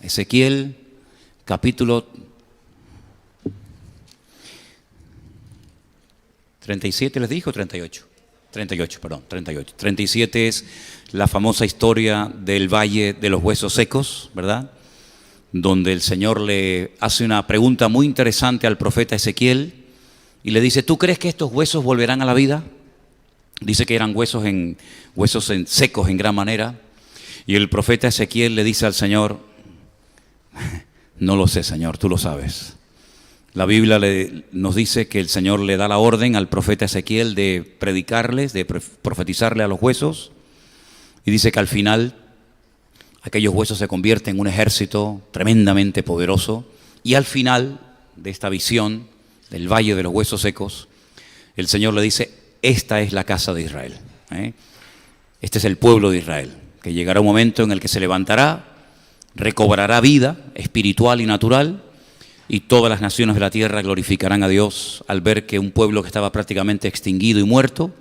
Ezequiel, capítulo 37, ¿les dijo? 38. 38, perdón, 38. 37 es la famosa historia del Valle de los Huesos Secos, ¿verdad? Donde el Señor le hace una pregunta muy interesante al profeta Ezequiel y le dice, ¿tú crees que estos huesos volverán a la vida? Dice que eran huesos secos en gran manera. Y el profeta Ezequiel le dice al Señor, no lo sé, Señor, tú lo sabes. La Biblia nos dice que el Señor le da la orden al profeta Ezequiel de predicarles, de profetizarle a los huesos. Y dice que al final aquellos huesos se convierten en un ejército tremendamente poderoso. Y al final de esta visión del Valle de los Huesos Secos, el Señor le dice, esta es la casa de Israel. Este es el pueblo de Israel, que llegará un momento en el que se levantará, recobrará vida espiritual y natural, y todas las naciones de la tierra glorificarán a Dios al ver que un pueblo que estaba prácticamente extinguido y muerto,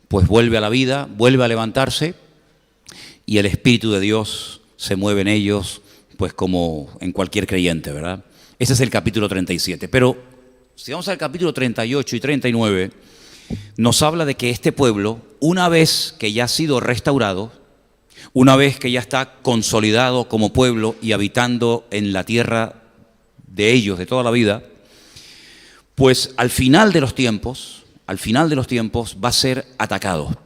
pues vuelve a la vida, vuelve a levantarse, y el Espíritu de Dios se mueve en ellos, pues como en cualquier creyente, ¿verdad? Ese es el capítulo 37. Pero si vamos al capítulo 38 y 39, nos habla de que este pueblo, una vez que ya ha sido restaurado, una vez que ya está consolidado como pueblo y habitando en la tierra de ellos de toda la vida, pues al final de los tiempos va a ser atacado.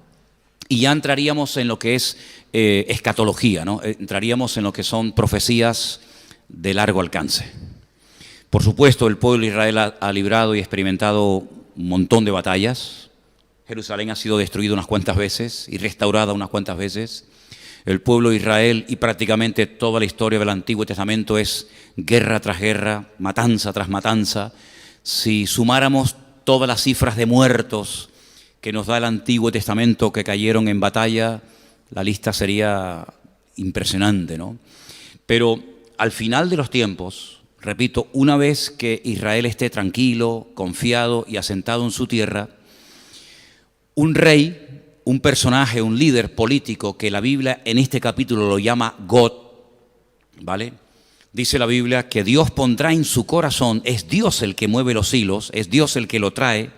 Y ya entraríamos en lo que es escatología, ¿no? Entraríamos en lo que son profecías de largo alcance. Por supuesto, el pueblo de Israel ha librado y experimentado un montón de batallas. Jerusalén ha sido destruida unas cuantas veces y restaurada unas cuantas veces. El pueblo de Israel y prácticamente toda la historia del Antiguo Testamento es guerra tras guerra, matanza tras matanza. Si sumáramos todas las cifras de muertos que nos da el Antiguo Testamento que cayeron en batalla, la lista sería impresionante, ¿no? Pero al final de los tiempos, repito, una vez que Israel esté tranquilo, confiado y asentado en su tierra, un rey, un personaje, un líder político que la Biblia en este capítulo lo llama God, ¿vale? Dice la Biblia que Dios pondrá en su corazón, es Dios el que mueve los hilos, es Dios el que lo trae,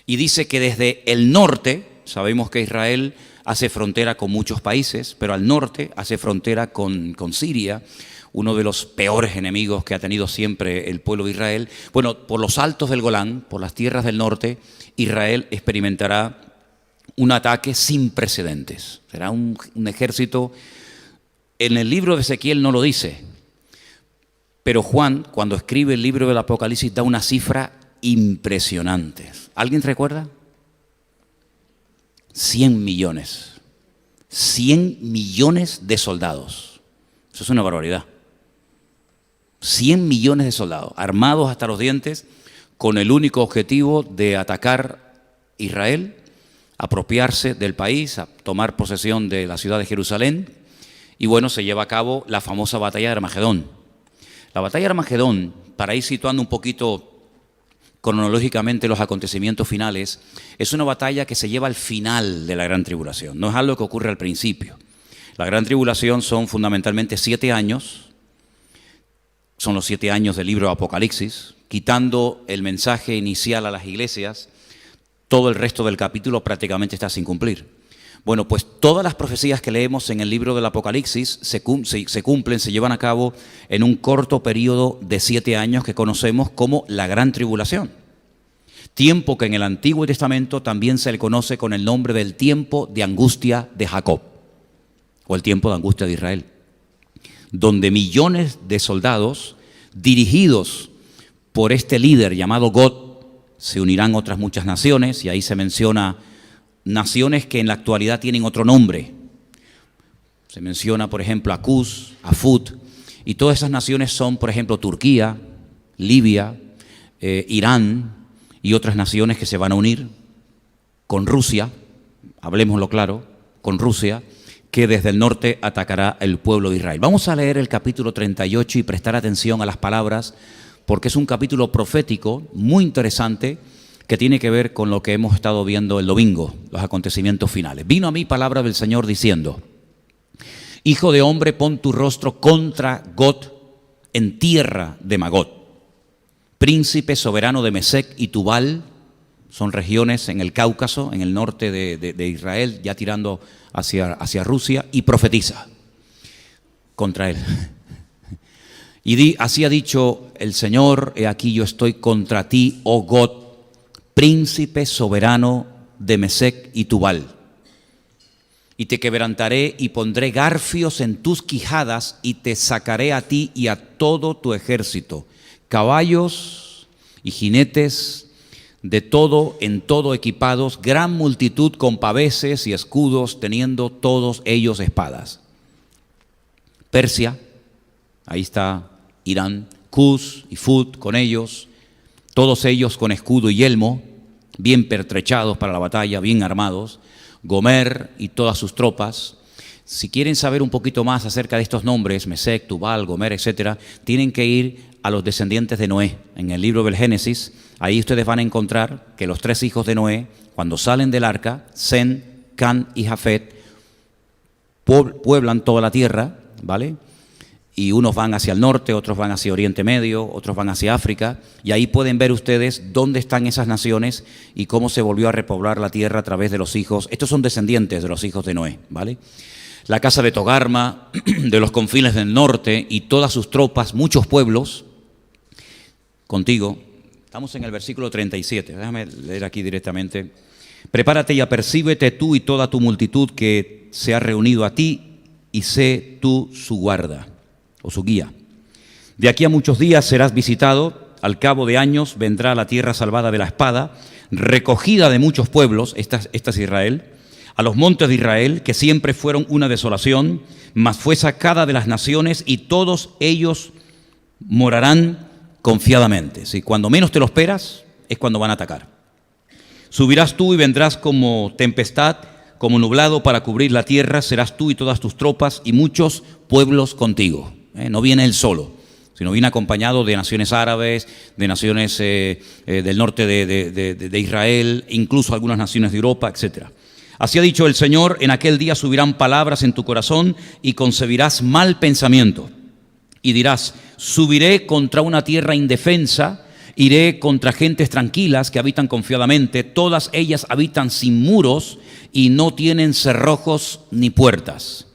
y dice que desde el norte, sabemos que Israel hace frontera con muchos países, pero al norte hace frontera con Siria, uno de los peores enemigos que ha tenido siempre el pueblo de Israel. Bueno, por los altos del Golán, por las tierras del norte, Israel experimentará un ataque sin precedentes. Será un ejército. En el libro de Ezequiel no lo dice, pero Juan, cuando escribe el libro del Apocalipsis, da una cifra impresionante. ¿Alguien recuerda? 100 millones. 100 millones de soldados. Eso es una barbaridad. 100 millones de soldados, armados hasta los dientes, con el único objetivo de atacar Israel, apropiarse del país, a tomar posesión de la ciudad de Jerusalén. Y bueno, se lleva a cabo la famosa batalla de Armagedón. La batalla de Armagedón, para ir situando un poquito cronológicamente los acontecimientos finales, es una batalla que se lleva al final de la Gran Tribulación, no es algo que ocurre al principio. La Gran Tribulación son fundamentalmente 7 años, son los 7 años del libro de Apocalipsis, quitando el mensaje inicial a las iglesias, todo el resto del capítulo prácticamente está sin cumplir. Bueno, pues todas las profecías que leemos en el libro del Apocalipsis se cumplen, se llevan a cabo en un corto periodo de 7 años que conocemos como la Gran Tribulación. Tiempo que en el Antiguo Testamento también se le conoce con el nombre del tiempo de angustia de Jacob, o el tiempo de angustia de Israel, donde millones de soldados dirigidos por este líder llamado God, se unirán otras muchas naciones, y ahí se menciona naciones que en la actualidad tienen otro nombre. Se menciona, por ejemplo, a Cus, a Fut, y todas esas naciones son, por ejemplo, Turquía, Libia, Irán y otras naciones que se van a unir con Rusia, hablemoslo claro, con Rusia, que desde el norte atacará el pueblo de Israel. Vamos a leer el capítulo 38 y prestar atención a las palabras, porque es un capítulo profético muy interesante que tiene que ver con lo que hemos estado viendo el domingo, los acontecimientos finales. Vino a mí palabra del Señor diciendo: Hijo de hombre, pon tu rostro contra Gog en tierra de Magog. Príncipe soberano de Mesec y Tubal, son regiones en el Cáucaso, en el norte de Israel, ya tirando hacia Rusia, y profetiza contra él. Y así ha dicho el Señor: he aquí yo estoy contra ti, oh Gog, príncipe soberano de Mesec y Tubal. Y te quebrantaré y pondré garfios en tus quijadas y te sacaré a ti y a todo tu ejército, caballos y jinetes, de todo en todo equipados, gran multitud con paveses y escudos, teniendo todos ellos espadas. Persia, ahí está Irán, Cus y Fut con ellos, todos ellos con escudo y yelmo, bien pertrechados para la batalla, bien armados. Gomer y todas sus tropas. Si quieren saber un poquito más acerca de estos nombres, Mesec, Tubal, Gomer, etcétera, tienen que ir a los descendientes de Noé. En el libro del Génesis, ahí ustedes van a encontrar que los 3 hijos de Noé, cuando salen del arca, Sem, Can y Jafet, pueblan toda la tierra, ¿vale? Y unos van hacia el norte, otros van hacia Oriente Medio, otros van hacia África, y ahí pueden ver ustedes dónde están esas naciones y cómo se volvió a repoblar la tierra a través de los hijos. Estos son descendientes de los hijos de Noé, ¿vale? La casa de Togarma, de los confines del norte, y todas sus tropas, muchos pueblos, contigo. Estamos en el versículo 37, déjame leer aquí directamente. Prepárate y apercíbete tú y toda tu multitud que se ha reunido a ti, y sé tú su guarda o su guía. De aquí a muchos días serás visitado, al cabo de años vendrá a la tierra salvada de la espada, recogida de muchos pueblos, esta es Israel, a los montes de Israel, que siempre fueron una desolación, mas fue sacada de las naciones y todos ellos morarán confiadamente. ¿Sí? Cuando menos te lo esperas es cuando van a atacar. Subirás tú y vendrás como tempestad, como nublado para cubrir la tierra, serás tú y todas tus tropas y muchos pueblos contigo. No viene él solo, sino viene acompañado de naciones árabes, de naciones del norte de Israel, incluso algunas naciones de Europa, etc. Así ha dicho el Señor: en aquel día subirán palabras en tu corazón y concebirás mal pensamiento. Y dirás: subiré contra una tierra indefensa, iré contra gentes tranquilas que habitan confiadamente, todas ellas habitan sin muros y no tienen cerrojos ni puertas.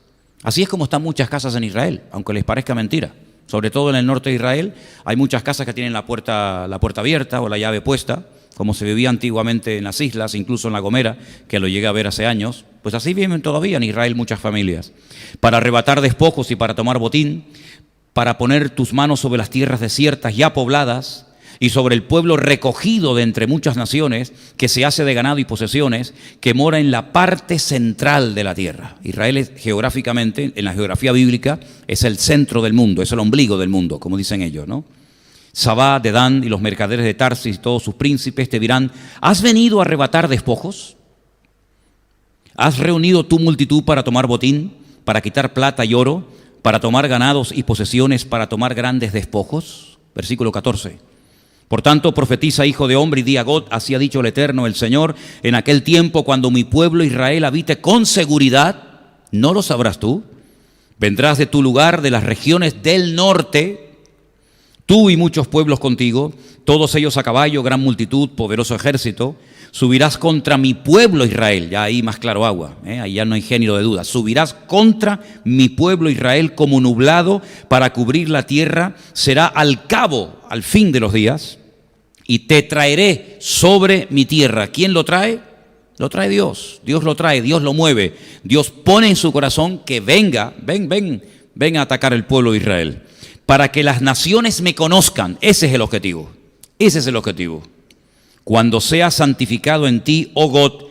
Así es como están muchas casas en Israel, aunque les parezca mentira. Sobre todo en el norte de Israel hay muchas casas que tienen la puerta abierta o la llave puesta, como se vivía antiguamente en las islas, incluso en La Gomera, que lo llegué a ver hace años. Pues así viven todavía en Israel muchas familias. Para arrebatar despojos y para tomar botín, para poner tus manos sobre las tierras desiertas ya pobladas, y sobre el pueblo recogido de entre muchas naciones, que se hace de ganado y posesiones, que mora en la parte central de la tierra. Israel es, geográficamente, en la geografía bíblica, es el centro del mundo, es el ombligo del mundo, como dicen ellos, ¿no? Sabá, Dedán y los mercaderes de Tarsis y todos sus príncipes te dirán: ¿has venido a arrebatar despojos? ¿Has reunido tu multitud para tomar botín, para quitar plata y oro, para tomar ganados y posesiones, para tomar grandes despojos? Versículo 14. Por tanto, profetiza, hijo de hombre, y di a Gog: así ha dicho el Eterno, el Señor, en aquel tiempo cuando mi pueblo Israel habite con seguridad, ¿no lo sabrás tú? Vendrás de tu lugar, de las regiones del norte, tú y muchos pueblos contigo, todos ellos a caballo, gran multitud, poderoso ejército. Subirás contra mi pueblo Israel, ya ahí más claro agua, ahí ya no hay género de duda. Subirás contra mi pueblo Israel como nublado para cubrir la tierra, será al cabo, al fin de los días, y te traeré sobre mi tierra. ¿Quién lo trae? Lo trae Dios. Dios lo trae, Dios lo mueve. Dios pone en su corazón que ven a atacar el pueblo de Israel. Para que las naciones me conozcan. Ese es el objetivo. Ese es el objetivo. Cuando sea santificado en ti, oh Gog,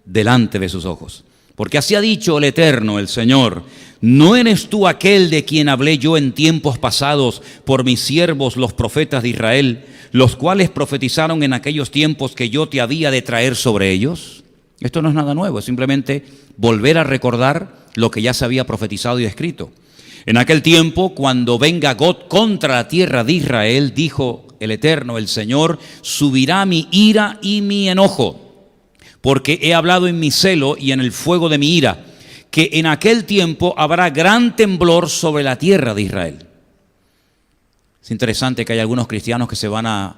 delante de sus ojos. Porque así ha dicho el Eterno, el Señor: ¿no eres tú aquel de quien hablé yo en tiempos pasados por mis siervos los profetas de Israel, los cuales profetizaron en aquellos tiempos que yo te había de traer sobre ellos? Esto no es nada nuevo, es simplemente volver a recordar lo que ya se había profetizado y escrito. En aquel tiempo, cuando venga Gog contra la tierra de Israel, dijo el Eterno, el Señor, subirá mi ira y mi enojo, porque he hablado en mi celo y en el fuego de mi ira, que en aquel tiempo habrá gran temblor sobre la tierra de Israel. Es interesante que hay algunos cristianos que se van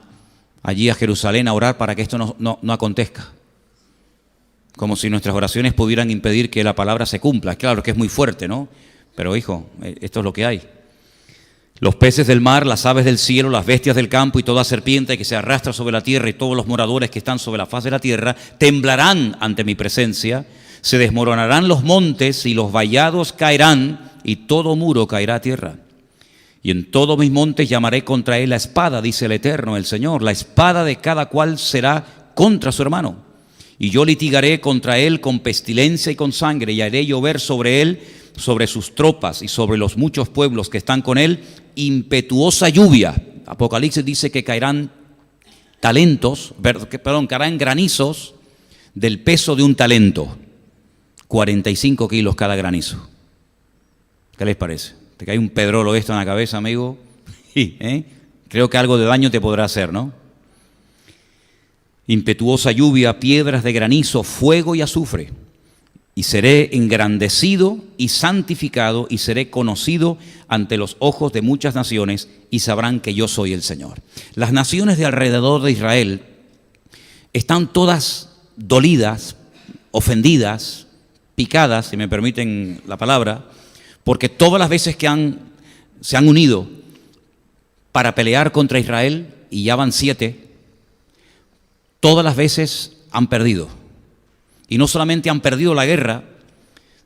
allí a Jerusalén a orar para que esto no acontezca. Como si nuestras oraciones pudieran impedir que la palabra se cumpla. Claro que es muy fuerte, ¿no? Pero hijo, esto es lo que hay. Los peces del mar, las aves del cielo, las bestias del campo y toda serpiente que se arrastra sobre la tierra y todos los moradores que están sobre la faz de la tierra temblarán ante mi presencia, se desmoronarán los montes y los vallados caerán y todo muro caerá a tierra. Y en todos mis montes llamaré contra él la espada, dice el Eterno, el Señor. La espada de cada cual será contra su hermano. Y yo litigaré contra él con pestilencia y con sangre y haré llover sobre él, sobre sus tropas y sobre los muchos pueblos que están con él, impetuosa lluvia. Apocalipsis dice que caerán caerán granizos del peso de un talento. 45 kilos cada granizo. ¿Qué les parece? Te cae un pedrolo esto en la cabeza, amigo. Creo que algo de daño te podrá hacer, ¿no? Impetuosa lluvia, piedras de granizo, fuego y azufre. Y seré engrandecido y santificado y seré conocido ante los ojos de muchas naciones y sabrán que yo soy el Señor. Las naciones de alrededor de Israel están todas dolidas, ofendidas, picadas, si me permiten la palabra, porque todas las veces que se han unido para pelear contra Israel, y ya van 7, todas las veces han perdido. Y no solamente han perdido la guerra,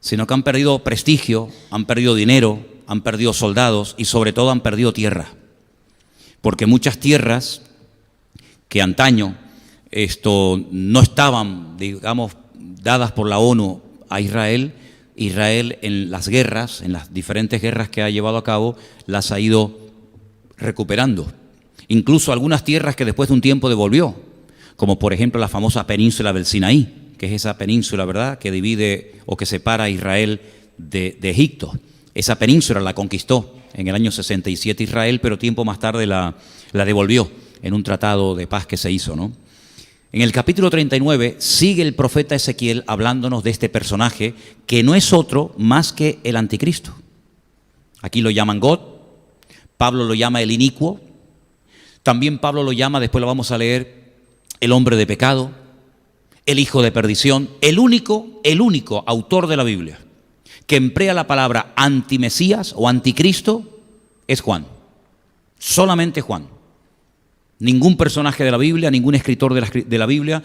sino que han perdido prestigio, han perdido dinero, han perdido soldados y sobre todo han perdido tierra. Porque muchas tierras que antaño no estaban, digamos, dadas por la ONU a Israel en las guerras, en las diferentes guerras que ha llevado a cabo, las ha ido recuperando. Incluso algunas tierras que después de un tiempo devolvió, como por ejemplo la famosa península del Sinaí, que es esa península, ¿verdad?, que divide o que separa a Israel de Egipto. Esa península la conquistó en el año 67 Israel, pero tiempo más tarde la devolvió en un tratado de paz que se hizo, ¿no? En el capítulo 39 sigue el profeta Ezequiel hablándonos de este personaje que no es otro más que el anticristo. Aquí lo llaman God, Pablo lo llama el inicuo, también Pablo lo llama, después lo vamos a leer, el hombre de pecado, el hijo de perdición. El único autor de la Biblia que emplea la palabra antimesías o anticristo es Juan. Solamente Juan. Ningún personaje de la Biblia, ningún escritor de la Biblia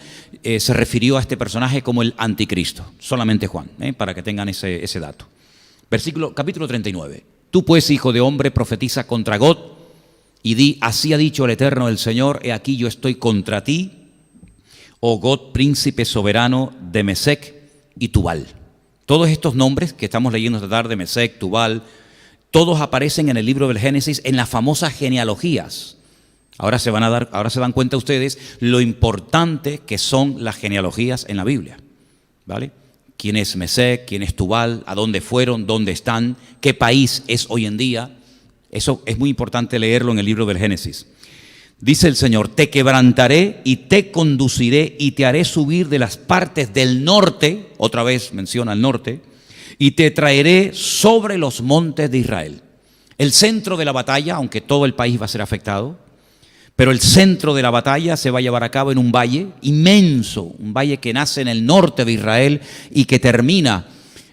se refirió a este personaje como el anticristo. Solamente Juan, para que tengan ese dato. Capítulo 39. Tú pues, hijo de hombre, profetiza contra God y di, así ha dicho el Eterno, el Señor, he aquí yo estoy contra ti, oh God, príncipe soberano de Mesec y Tubal. Todos estos nombres que estamos leyendo esta tarde, Mesec, Tubal, todos aparecen en el libro del Génesis en las famosas genealogías. Ahora se dan cuenta ustedes lo importante que son las genealogías en la Biblia, ¿vale? ¿Quién es Mesec? ¿Quién es Tubal? ¿A dónde fueron? ¿Dónde están? ¿Qué país es hoy en día? Eso es muy importante leerlo en el libro del Génesis. Dice el Señor, te quebrantaré y te conduciré y te haré subir de las partes del norte, otra vez menciona el norte, y te traeré sobre los montes de Israel. El centro de la batalla, aunque todo el país va a ser afectado, pero el centro de la batalla se va a llevar a cabo en un valle inmenso, un valle que nace en el norte de Israel y que termina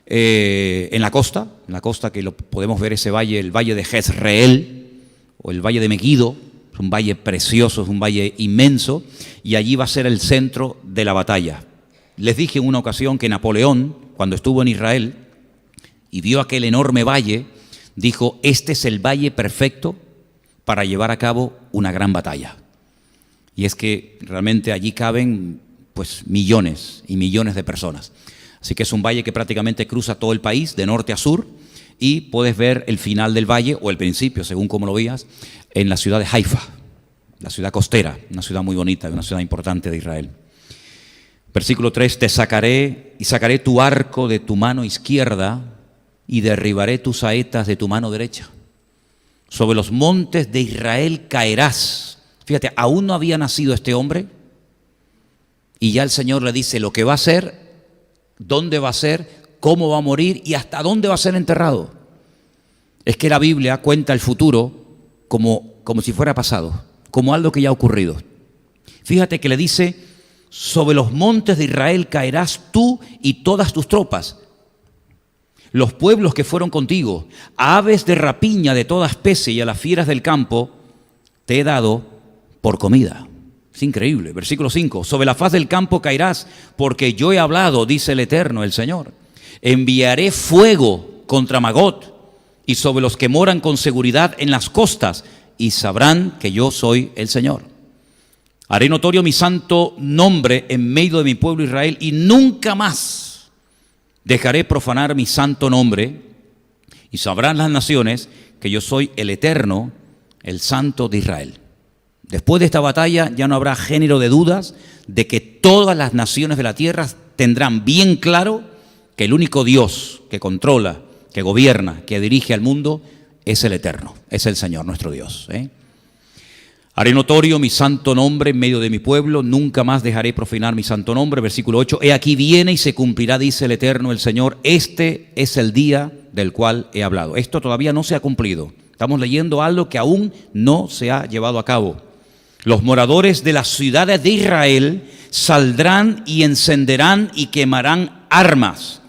en la costa que lo podemos ver ese valle, el valle de Jezreel o el valle de Megiddo. Es un valle precioso, es un valle inmenso y allí va a ser el centro de la batalla. Les dije en una ocasión que Napoleón, cuando estuvo en Israel y vio aquel enorme valle, dijo, este es el valle perfecto para llevar a cabo una gran batalla. Y es que realmente allí caben pues millones y millones de personas. Así que es un valle que prácticamente cruza todo el país, de norte a sur, y puedes ver el final del valle, o el principio, según como lo veas, en la ciudad de Haifa, la ciudad costera, una ciudad muy bonita, una ciudad importante de Israel. Versículo 3, te sacaré y sacaré tu arco de tu mano izquierda y derribaré tus saetas de tu mano derecha. Sobre los montes de Israel caerás. Fíjate, aún no había nacido este hombre y ya el Señor le dice lo que va a hacer, dónde va a ser, cómo va a morir y hasta dónde va a ser enterrado. Es que la Biblia cuenta el futuro como como si fuera pasado, como algo que ya ha ocurrido. Fíjate que le dice, sobre los montes de Israel caerás tú y todas tus tropas, los pueblos que fueron contigo, a aves de rapiña de toda especie y a las fieras del campo te he dado por comida. Es increíble. Versículo 5, sobre la faz del campo caerás, porque yo he hablado, dice el Eterno, el Señor. Enviaré fuego contra Magot y sobre los que moran con seguridad en las costas, y sabrán que yo soy el Señor. Haré notorio mi santo nombre en medio de mi pueblo Israel, y nunca más dejaré profanar mi santo nombre, y sabrán las naciones que yo soy el Eterno, el Santo de Israel. Después de esta batalla ya no habrá género de dudas de que todas las naciones de la tierra tendrán bien claro que el único Dios que controla, que gobierna, que dirige al mundo es el Eterno, es el Señor nuestro Dios. Haré notorio mi santo nombre en medio de mi pueblo, nunca más dejaré profanar mi santo nombre. Versículo 8, he aquí viene y se cumplirá, dice el Eterno, el Señor, este es el día del cual he hablado. Esto todavía no se ha cumplido. Estamos leyendo algo que aún no se ha llevado a cabo. Los moradores de las ciudades de Israel saldrán y encenderán y quemarán armas,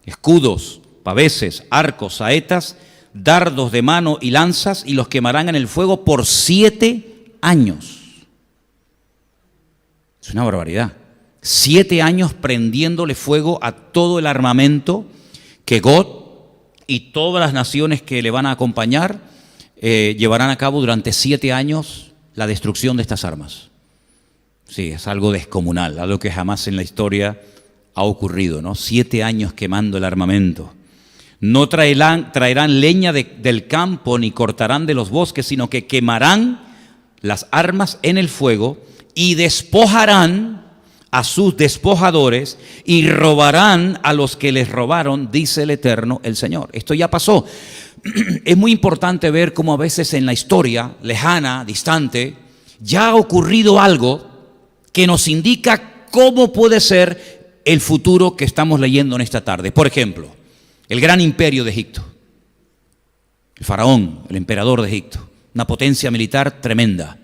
escudos, paveses, arcos, saetas, dardos de mano y lanzas, y los quemarán en el fuego por 7 años. Es una barbaridad. 7 años prendiéndole fuego a todo el armamento que Gog y todas las naciones que le van a acompañar llevarán a cabo durante 7 años la destrucción de estas armas. Sí, es algo descomunal, algo que jamás en la historia ha ocurrido, ¿no? 7 años quemando el armamento. No traerán leña del campo ni cortarán de los bosques, sino que quemarán las armas en el fuego y despojarán a sus despojadores y robarán a los que les robaron, dice el Eterno, el Señor. Esto ya pasó. Es muy importante ver cómo a veces en la historia lejana, distante, ya ha ocurrido algo que nos indica cómo puede ser el futuro que estamos leyendo en esta tarde. Por ejemplo, el gran imperio de Egipto, el faraón, el emperador de Egipto, una potencia militar tremenda.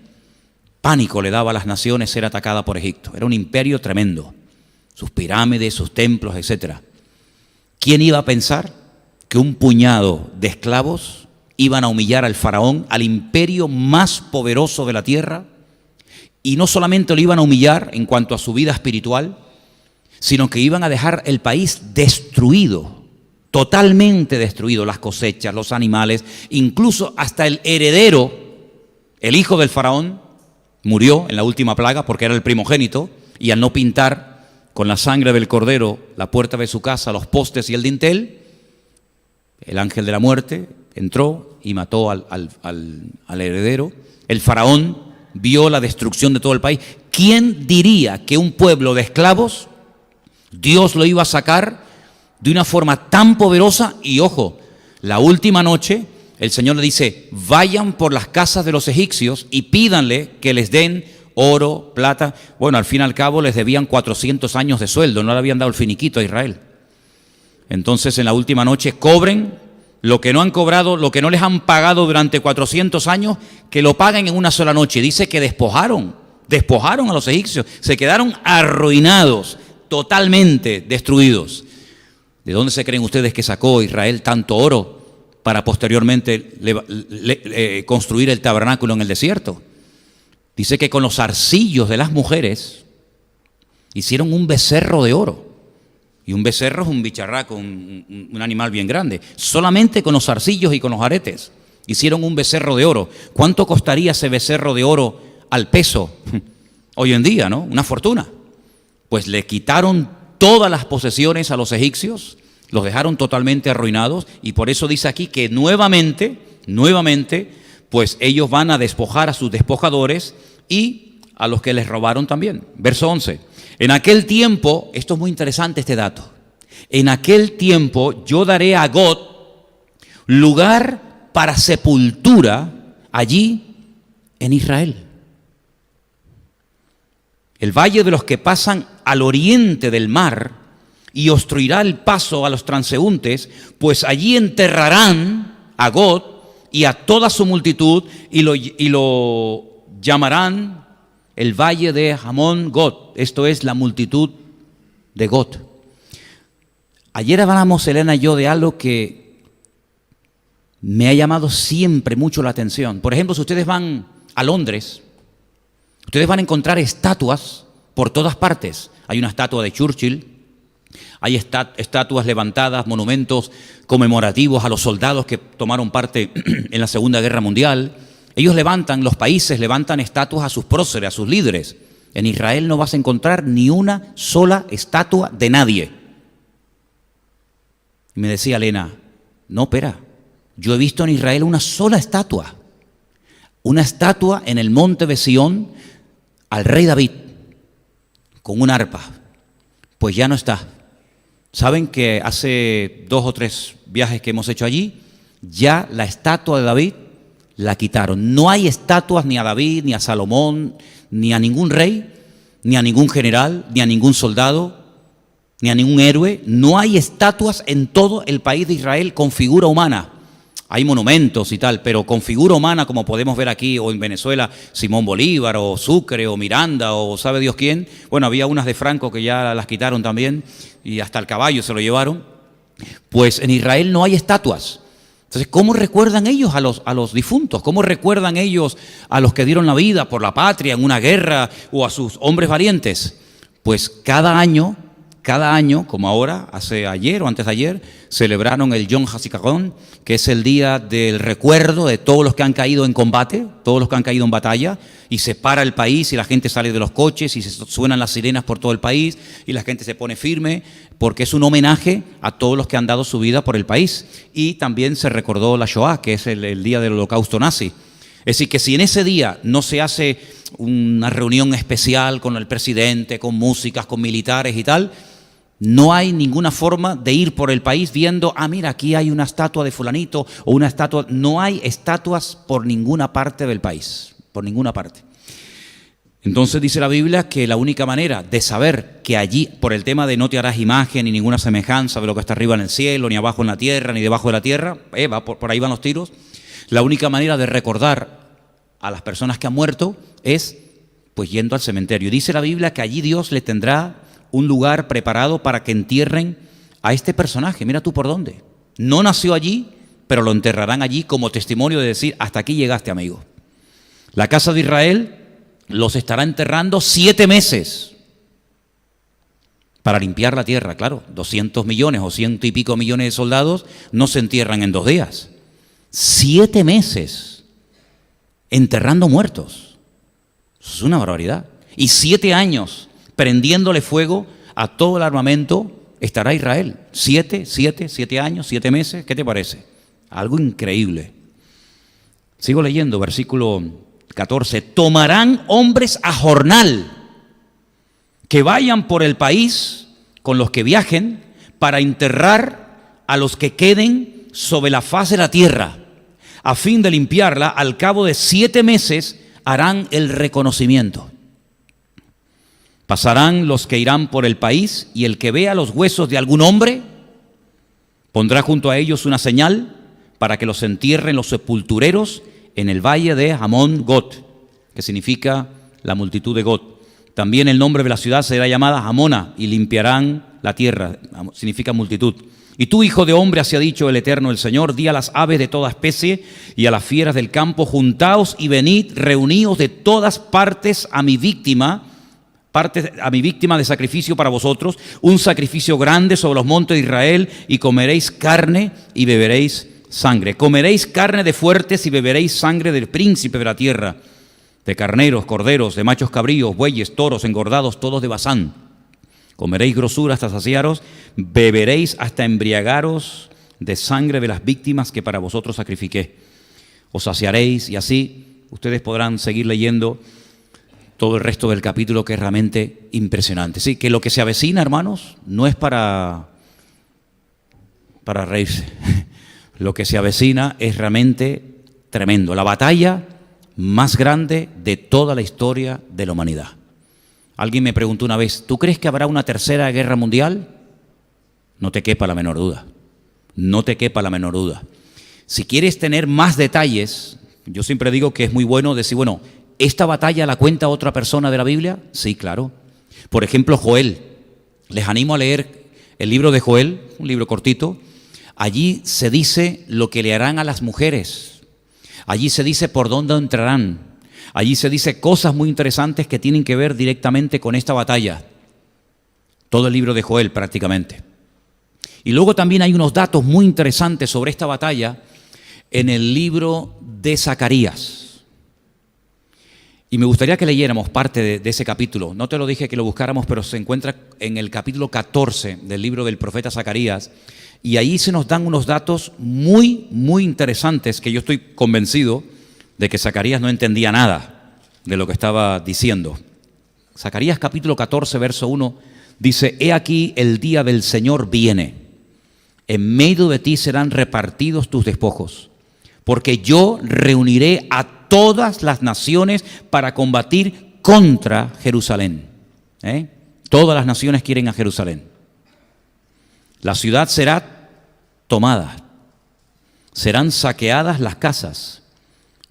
Pánico le daba a las naciones ser atacada por Egipto. Era un imperio tremendo, sus pirámides, sus templos, etc. ¿Quién iba a pensar que un puñado de esclavos iban a humillar al faraón, al imperio más poderoso de la tierra? Y no solamente lo iban a humillar en cuanto a su vida espiritual, sino que iban a dejar el país destruido, totalmente destruido, las cosechas, los animales, incluso hasta el heredero, el hijo del faraón, murió en la última plaga porque era el primogénito, y al no pintar con la sangre del cordero la puerta de su casa, los postes y el dintel, el ángel de la muerte entró y mató al heredero. El faraón vio la destrucción de todo el país. ¿Quién diría que un pueblo de esclavos Dios lo iba a sacar de una forma tan poderosa? Y ojo, la última noche el Señor le dice, vayan por las casas de los egipcios y pídanle que les den oro, plata. Bueno, al fin y al cabo les debían 400 años de sueldo, no le habían dado el finiquito a Israel. Entonces en la última noche cobren lo que no han cobrado, lo que no les han pagado durante 400 años, que lo paguen en una sola noche. Dice que despojaron a los egipcios, se quedaron arruinados, totalmente destruidos. ¿De dónde se creen ustedes que sacó Israel tanto oro para posteriormente construir el tabernáculo en el desierto? Dice que con los arcillos de las mujeres hicieron un becerro de oro. Y un becerro es un bicharraco, un animal bien grande. Solamente con los arcillos y con los aretes hicieron un becerro de oro. ¿Cuánto costaría ese becerro de oro al peso hoy en día, no? Una fortuna. Pues le quitaron todas las posesiones a los egipcios, los dejaron totalmente arruinados, y por eso dice aquí que nuevamente, pues ellos van a despojar a sus despojadores y a los que les robaron también. Verso 11. En aquel tiempo, esto es muy interesante este dato, en aquel tiempo yo daré a Gog lugar para sepultura allí en Israel. El valle de los que pasan al oriente del mar y obstruirá el paso a los transeúntes, pues allí enterrarán a Gog y a toda su multitud, y lo llamarán el valle de Hamón Gog. Esto es la multitud de Gog. Ayer hablamos, Elena y yo, de algo que me ha llamado siempre mucho la atención. Por ejemplo, si ustedes van a Londres, ustedes van a encontrar estatuas por todas partes. Hay una estatua de Churchill, hay estatuas levantadas, monumentos conmemorativos a los soldados que tomaron parte en la Segunda Guerra Mundial. Ellos los países levantan estatuas a sus próceres, a sus líderes. En Israel no vas a encontrar ni una sola estatua de nadie. Y me decía Elena, no, espera, yo he visto en Israel una sola estatua. Una estatua en el monte de Sión al rey David, con un arpa. Pues ya no está. Saben que hace 2 o 3 viajes que hemos hecho allí, ya la estatua de David la quitaron. No hay estatuas ni a David, ni a Salomón, ni a ningún rey, ni a ningún general, ni a ningún soldado, ni a ningún héroe. No hay estatuas en todo el país de Israel con figura humana. Hay monumentos y tal, pero con figura humana, como podemos ver aquí o en Venezuela, Simón Bolívar o Sucre o Miranda o sabe Dios quién. Bueno, había unas de Franco que ya las quitaron también y hasta el caballo se lo llevaron. Pues en Israel no hay estatuas. Entonces, ¿cómo recuerdan ellos a los difuntos? ¿Cómo recuerdan ellos a los que dieron la vida por la patria en una guerra o a sus hombres valientes? Pues cada año, como ahora, ayer o antes de ayer, celebraron el Yom HaZikaron, que es el día del recuerdo de todos los que han caído en combate, todos los que han caído en batalla, y se para el país y la gente sale de los coches y se suenan las sirenas por todo el país y la gente se pone firme, porque es un homenaje a todos los que han dado su vida por el país. Y también se recordó la Shoah, que es el día del holocausto nazi. Es decir, que si en ese día no se hace una reunión especial con el presidente, con músicas, con militares y tal, no hay ninguna forma de ir por el país viendo, mira, aquí hay una estatua de fulanito o una estatua. No hay estatuas por ninguna parte del país, por ninguna parte. Entonces dice la Biblia que la única manera de saber que allí, por el tema de no te harás imagen ni ninguna semejanza de lo que está arriba en el cielo, ni abajo en la tierra, ni debajo de la tierra, por ahí van los tiros, la única manera de recordar a las personas que han muerto es pues yendo al cementerio. Dice la Biblia que allí Dios le tendrá un lugar preparado para que entierren a este personaje. Mira tú por dónde. No nació allí, pero lo enterrarán allí como testimonio de decir, hasta aquí llegaste, amigo. La casa de Israel los estará enterrando 7 meses para limpiar la tierra. Claro, 200 millones o 100 y pico millones de soldados no se entierran en 2 días. 7 meses enterrando muertos. Eso es una barbaridad. Y 7 años prendiéndole fuego a todo el armamento estará Israel. 7 años, 7 meses, ¿qué te parece? Algo increíble. Sigo leyendo, versículo 14. Tomarán hombres a jornal que vayan por el país con los que viajen para enterrar a los que queden sobre la faz de la tierra, a fin de limpiarla. Al cabo de 7 meses harán el reconocimiento. Pasarán los que irán por el país, y el que vea los huesos de algún hombre pondrá junto a ellos una señal para que los entierren los sepultureros en el valle de Hamón Gog, que significa la multitud de Gog. También el nombre de la ciudad será llamada Hamona, y limpiarán la tierra, significa multitud. Y tú, hijo de hombre, así ha dicho el Eterno, el Señor, di a las aves de toda especie y a las fieras del campo, juntaos y venid, reuníos de todas partes a mi víctima de sacrificio para vosotros, un sacrificio grande sobre los montes de Israel, y comeréis carne y beberéis sangre. Comeréis carne de fuertes y beberéis sangre del príncipe de la tierra, de carneros, corderos, de machos cabríos, bueyes, toros, engordados, todos de Basán. Comeréis grosura hasta saciaros, beberéis hasta embriagaros de sangre de las víctimas que para vosotros sacrifiqué. Os saciaréis, y así ustedes podrán seguir leyendo todo el resto del capítulo, que es realmente impresionante. Sí, que lo que se avecina, hermanos, no es para reírse. Lo que se avecina es realmente tremendo. La batalla más grande de toda la historia de la humanidad. Alguien me preguntó una vez, ¿tú crees que habrá una tercera guerra mundial? No te quepa la menor duda. No te quepa la menor duda. Si quieres tener más detalles, yo siempre digo que es muy bueno decir, bueno, ¿esta batalla la cuenta otra persona de la Biblia? Sí, claro. Por ejemplo, Joel. Les animo a leer el libro de Joel, un libro cortito. Allí se dice lo que le harán a las mujeres. Allí se dice por dónde entrarán. Allí se dice cosas muy interesantes que tienen que ver directamente con esta batalla. Todo el libro de Joel prácticamente. Y luego también hay unos datos muy interesantes sobre esta batalla en el libro de Zacarías. Y me gustaría que leyéramos parte de ese capítulo. No te lo dije que lo buscáramos, pero se encuentra en el capítulo 14 del libro del profeta Zacarías. Y ahí se nos dan unos datos muy, muy interesantes que yo estoy convencido de que Zacarías no entendía nada de lo que estaba diciendo. Zacarías capítulo 14, verso 1, dice: He aquí el día del Señor viene. En medio de ti serán repartidos tus despojos, porque yo reuniré a todas las naciones para combatir contra Jerusalén. Todas las naciones quieren a Jerusalén. La ciudad será tomada, serán saqueadas las casas,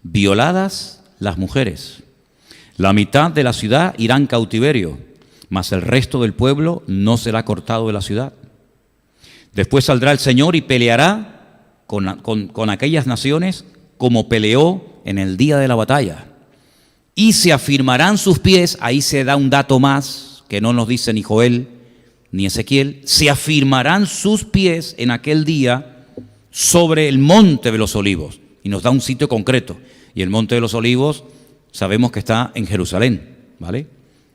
violadas las mujeres. La mitad de la ciudad irá en cautiverio, mas el resto del pueblo no será cortado de la ciudad. Después saldrá el Señor y peleará con aquellas naciones como peleó en el día de la batalla. Y se afirmarán sus pies, ahí se da un dato más que no nos dice ni Joel ni Ezequiel, se afirmarán sus pies en aquel día sobre el monte de los olivos. Y nos da un sitio concreto. Y el monte de los olivos sabemos que está en Jerusalén, ¿vale?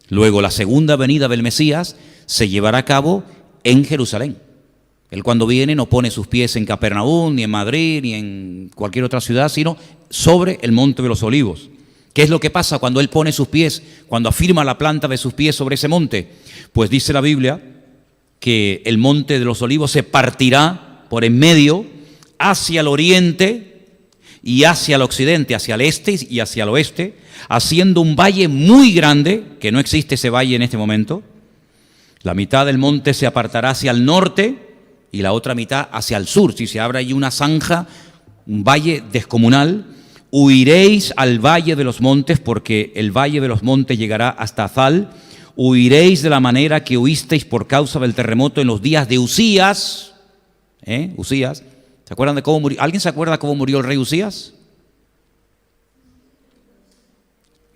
Luego la segunda venida del Mesías se llevará a cabo en Jerusalén. Él cuando viene no pone sus pies en Capernaum, ni en Madrid, ni en cualquier otra ciudad, sino sobre el monte de los olivos. ¿Qué es lo que pasa cuando Él pone sus pies, cuando afirma la planta de sus pies sobre ese monte? Pues dice la Biblia que el monte de los olivos se partirá por en medio hacia el oriente y hacia el occidente, hacia el este y hacia el oeste, haciendo un valle muy grande, que no existe ese valle en este momento. La mitad del monte se apartará hacia el norte y la otra mitad hacia el sur. Si se abre ahí una zanja, un valle descomunal, huiréis al valle de los montes, porque el valle de los montes llegará hasta Azal. Huiréis de la manera que huisteis por causa del terremoto en los días de Usías. Usías. ¿Se acuerdan de cómo murió? ¿Alguien se acuerda cómo murió el rey Usías?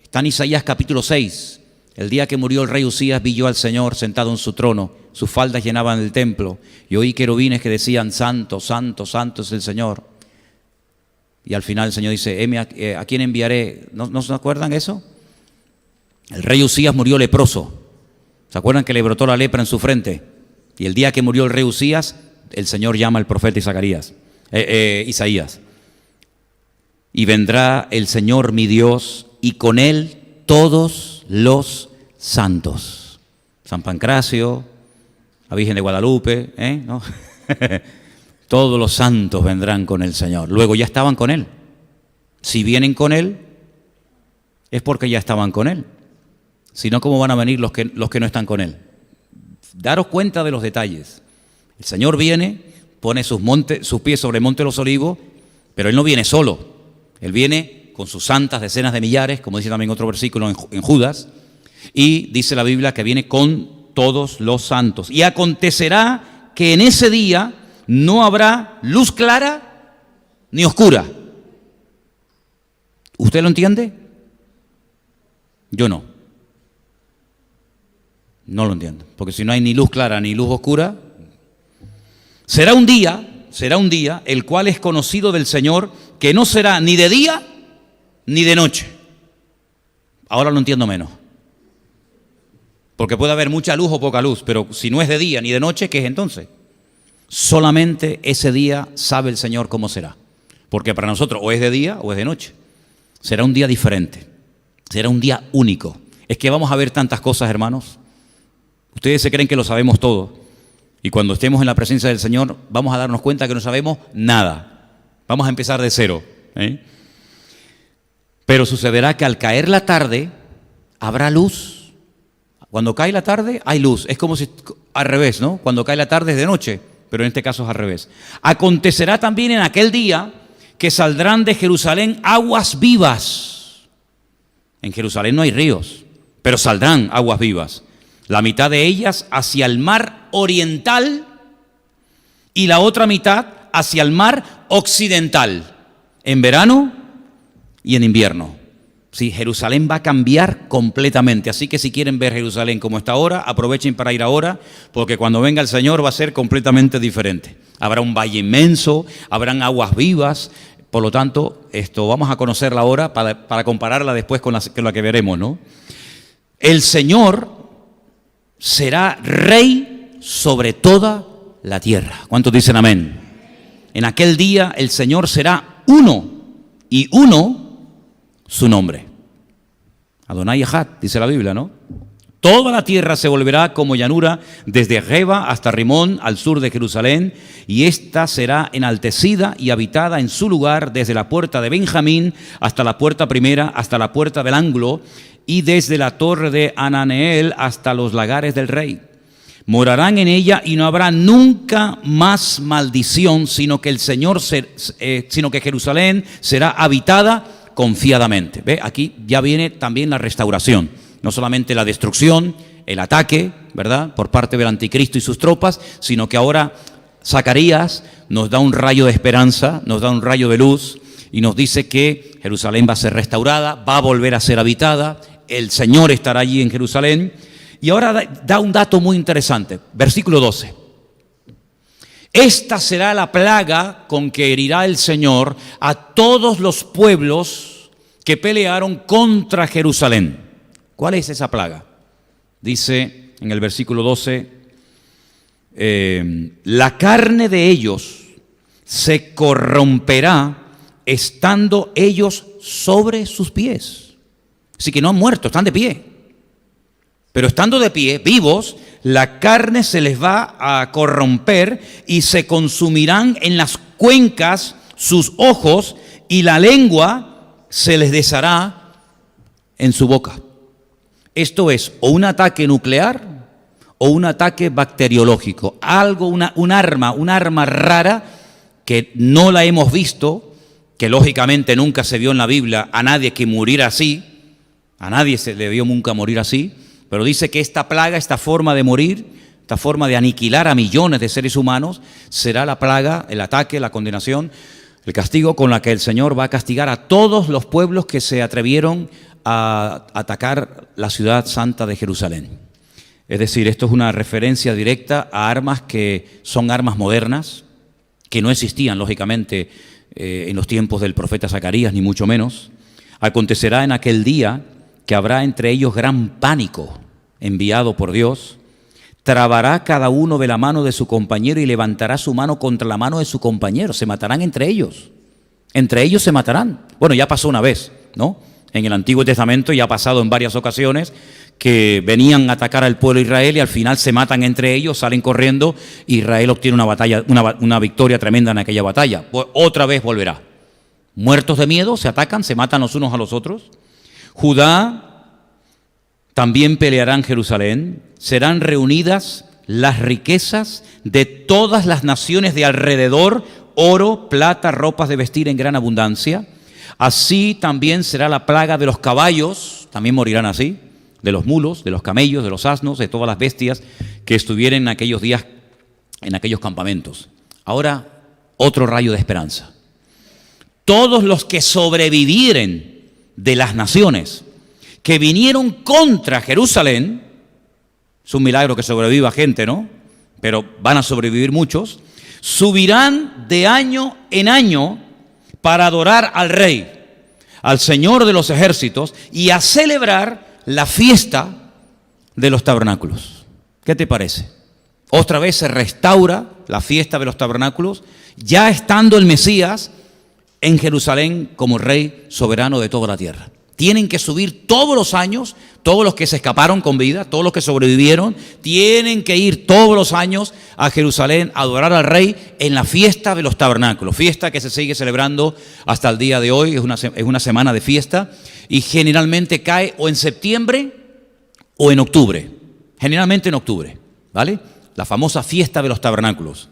Está en Isaías capítulo 6. El día que murió el rey Usías, vi yo al Señor sentado en su trono, sus faldas llenaban el templo, y oí querubines que decían: Santo, santo, santo es el Señor. Y al final el Señor dice: ¿a quién enviaré? ¿No se acuerdan eso? El rey Usías murió leproso. ¿Se acuerdan que le brotó la lepra en su frente? Y el día que murió el rey Usías, el Señor llama al profeta Isaías. Y vendrá el Señor mi Dios, y con él todos los santos. San Pancracio, la Virgen de Guadalupe, ¿no? Todos los santos vendrán con el Señor. Luego ya estaban con Él. Si vienen con Él, es porque ya estaban con Él. Si no, ¿cómo van a venir los que no están con Él? Daros cuenta de los detalles. El Señor viene, pone sus pies sobre el monte de los olivos, pero Él no viene solo. Él viene con sus santas decenas de millares, como dice también otro versículo en Judas, y dice la Biblia que viene con todos los santos. Y acontecerá que en ese día no habrá luz clara ni oscura. ¿Usted lo entiende? Yo no. No lo entiendo. Porque si no hay ni luz clara ni luz oscura, será un día el cual es conocido del Señor, que no será ni de día ni de noche. Ahora lo entiendo menos. Porque puede haber mucha luz o poca luz, pero si no es de día ni de noche, ¿qué es entonces? Solamente ese día sabe el Señor cómo será. Porque para nosotros o es de día o es de noche. Será un día diferente. Será un día único. Es que vamos a ver tantas cosas, hermanos. Ustedes se creen que lo sabemos todo. Y cuando estemos en la presencia del Señor, vamos a darnos cuenta que no sabemos nada. Vamos a empezar de cero. Pero sucederá que al caer la tarde, habrá luz. Cuando cae la tarde, hay luz. Es como si al revés, ¿no? Cuando cae la tarde es de noche, pero en este caso es al revés. Acontecerá también en aquel día que saldrán de Jerusalén aguas vivas. En Jerusalén no hay ríos, pero saldrán aguas vivas. La mitad de ellas hacia el mar oriental y la otra mitad hacia el mar occidental, en verano y en invierno. Sí, Jerusalén va a cambiar completamente, así que si quieren ver Jerusalén como está ahora, aprovechen para ir ahora, porque cuando venga el Señor va a ser completamente diferente. Habrá un valle inmenso, habrán aguas vivas, por lo tanto, vamos a conocerla ahora para compararla después con la que veremos, ¿no? El Señor será rey sobre toda la tierra. ¿Cuántos dicen amén? En aquel día el Señor será uno, y uno su nombre. Adonai Echad, dice la Biblia, ¿no? Toda la tierra se volverá como llanura, desde Geba hasta Rimón, al sur de Jerusalén, y ésta será enaltecida y habitada en su lugar, desde la puerta de Benjamín hasta la puerta primera, hasta la puerta del ángulo, y desde la torre de Ananeel hasta los lagares del rey. Morarán en ella y no habrá nunca más maldición, sino que Jerusalén será habitada confiadamente. ¿Ve? Aquí ya viene también la restauración, no solamente la destrucción, el ataque, ¿verdad?, por parte del anticristo y sus tropas, sino que ahora Zacarías nos da un rayo de esperanza, nos da un rayo de luz y nos dice que Jerusalén va a ser restaurada, va a volver a ser habitada, el Señor estará allí en Jerusalén. Y ahora da un dato muy interesante, versículo 12. Esta será la plaga con que herirá el Señor a todos los pueblos que pelearon contra Jerusalén. ¿Cuál es esa plaga? Dice en el versículo 12, la carne de ellos se corromperá estando ellos sobre sus pies. Así que no han muerto, están de pie. Pero estando de pie, vivos, la carne se les va a corromper y se consumirán en las cuencas sus ojos y la lengua se les deshará en su boca. Esto es o un ataque nuclear o un ataque bacteriológico. Algo, un arma rara que no la hemos visto, que lógicamente nunca se vio en la Biblia a nadie que muriera así. A nadie se le vio nunca morir así. Pero dice que esta plaga, esta forma de morir, esta forma de aniquilar a millones de seres humanos, será la plaga, el ataque, la condenación, el castigo con la que el Señor va a castigar a todos los pueblos que se atrevieron a atacar la ciudad santa de Jerusalén. Es decir, esto es una referencia directa a armas que son armas modernas, que no existían, lógicamente, en los tiempos del profeta Zacarías, ni mucho menos. Acontecerá en aquel día que habrá entre ellos gran pánico enviado por Dios. Trabará cada uno de la mano de su compañero y levantará su mano contra la mano de su compañero. Se matarán entre ellos. Entre ellos se matarán. Bueno, ya pasó una vez, ¿no? En el Antiguo Testamento ya ha pasado en varias ocasiones que venían a atacar al pueblo de Israel y al final se matan entre ellos, salen corriendo. Israel obtiene una victoria tremenda en aquella batalla. Otra vez volverá. Muertos de miedo, se atacan, se matan los unos a los otros. Judá también peleará en Jerusalén, serán reunidas las riquezas de todas las naciones de alrededor, oro, plata, ropas de vestir en gran abundancia. Así también será la plaga de los caballos, también morirán así, de los mulos, de los camellos, de los asnos, de todas las bestias que estuvieran en aquellos días, en aquellos campamentos. Ahora, otro rayo de esperanza. Todos los que sobrevivieren de las naciones que vinieron contra Jerusalén, es un milagro que sobreviva gente, ¿no? Pero van a sobrevivir muchos, subirán de año en año para adorar al Rey, al Señor de los ejércitos, y a celebrar la fiesta de los tabernáculos. ¿Qué te parece? Otra vez se restaura la fiesta de los tabernáculos, ya estando el Mesías en Jerusalén como Rey soberano de toda la tierra. Tienen que subir todos los años, todos los que se escaparon con vida, todos los que sobrevivieron, tienen que ir todos los años a Jerusalén a adorar al Rey en la fiesta de los tabernáculos, fiesta que se sigue celebrando hasta el día de hoy, es una semana de fiesta y generalmente cae o en septiembre o en octubre, generalmente en octubre, ¿vale? La famosa fiesta de los tabernáculos.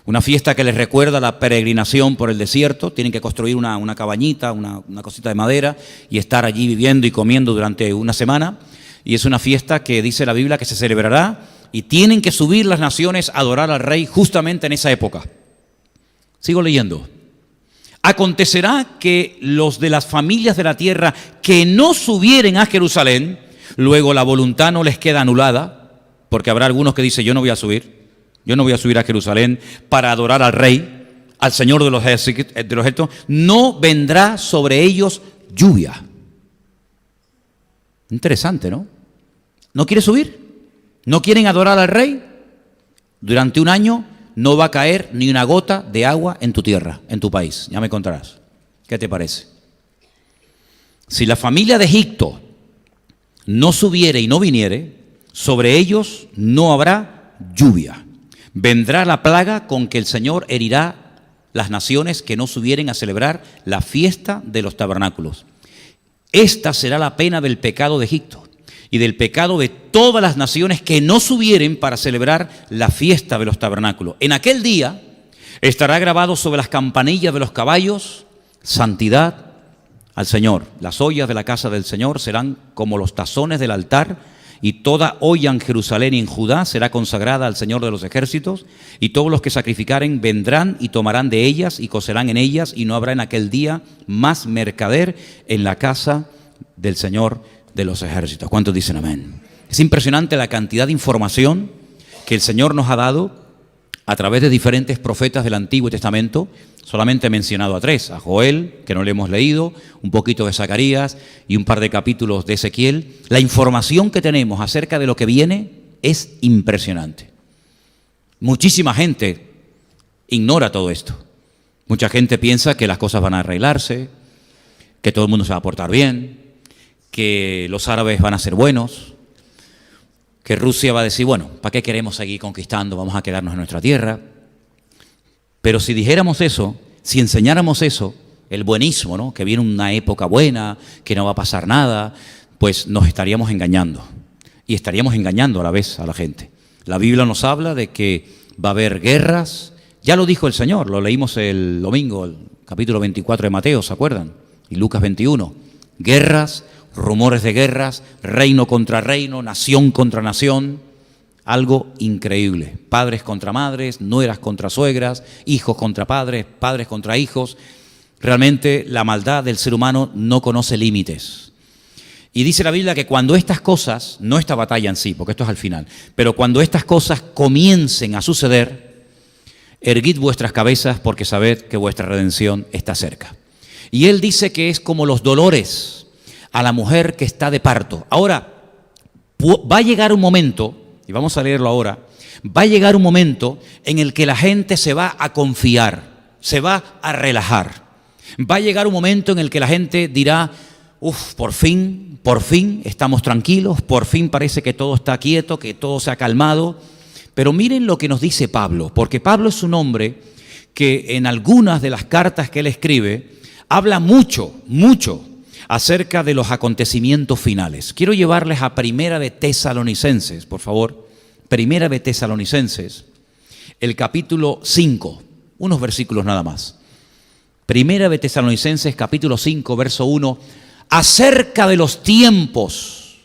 Una fiesta que les recuerda la peregrinación por el desierto. Tienen que construir una cabañita, una cosita de madera y estar allí viviendo y comiendo durante una semana. Y es una fiesta que dice la Biblia que se celebrará y tienen que subir las naciones a adorar al rey justamente en esa época. Sigo leyendo. Acontecerá que los de las familias de la tierra que no subieren a Jerusalén, luego la voluntad no les queda anulada, porque habrá algunos que dicen, yo no voy a subir a Jerusalén para adorar al rey, al Señor de los ejércitos, no vendrá sobre ellos lluvia. Interesante, ¿no? ¿No quiere subir? ¿No quieren adorar al rey? Durante un año no va a caer ni una gota de agua en tu tierra, en tu país. Ya me contarás. ¿Qué te parece? Si la familia de Egipto no subiere y no viniere, sobre ellos no habrá lluvia. Vendrá la plaga con que el Señor herirá las naciones que no subieren a celebrar la fiesta de los tabernáculos. Esta será la pena del pecado de Egipto y del pecado de todas las naciones que no subieren para celebrar la fiesta de los tabernáculos. En aquel día estará grabado sobre las campanillas de los caballos, santidad al Señor. Las ollas de la casa del Señor serán como los tazones del altar, y toda olla en Jerusalén y en Judá será consagrada al Señor de los ejércitos, y todos los que sacrificaren vendrán y tomarán de ellas y cocerán en ellas, y no habrá en aquel día más mercader en la casa del Señor de los ejércitos. ¿Cuántos dicen amén? Es impresionante la cantidad de información que el Señor nos ha dado a través de diferentes profetas del Antiguo Testamento. Solamente he mencionado a 3, a Joel, que no le hemos leído, un poquito de Zacarías y un par de capítulos de Ezequiel. La información que tenemos acerca de lo que viene es impresionante. Muchísima gente ignora todo esto. Mucha gente piensa que las cosas van a arreglarse, que todo el mundo se va a portar bien, que los árabes van a ser buenos, que Rusia va a decir, bueno, ¿para qué queremos seguir conquistando? Vamos a quedarnos en nuestra tierra. Pero si dijéramos eso, si enseñáramos eso, el buenismo, ¿no? Que viene una época buena, que no va a pasar nada, pues nos estaríamos engañando. Y estaríamos engañando a la vez a la gente. La Biblia nos habla de que va a haber guerras. Ya lo dijo el Señor, lo leímos el domingo, el capítulo 24 de Mateo, ¿se acuerdan? Y Lucas 21. Guerras, rumores de guerras, reino contra reino, nación contra nación. Algo increíble. Padres contra madres, nueras contra suegras, hijos contra padres, padres contra hijos. Realmente la maldad del ser humano no conoce límites. Y dice la Biblia que cuando estas cosas, no esta batalla en sí, porque esto es al final, pero cuando estas cosas comiencen a suceder, erguid vuestras cabezas porque sabed que vuestra redención está cerca. Y él dice que es como los dolores a la mujer que está de parto. Ahora, va a llegar un momento, y vamos a leerlo ahora, va a llegar un momento en el que la gente se va a confiar, se va a relajar. Va a llegar un momento en el que la gente dirá, por fin estamos tranquilos, por fin parece que todo está quieto, que todo se ha calmado. Pero miren lo que nos dice Pablo, porque Pablo es un hombre que en algunas de las cartas que él escribe, habla mucho acerca de los acontecimientos finales. Quiero llevarles a Primera de Tesalonicenses, por favor. Primera de Tesalonicenses, el capítulo 5, unos versículos nada más. Primera de Tesalonicenses, capítulo 5, verso 1. Acerca de los tiempos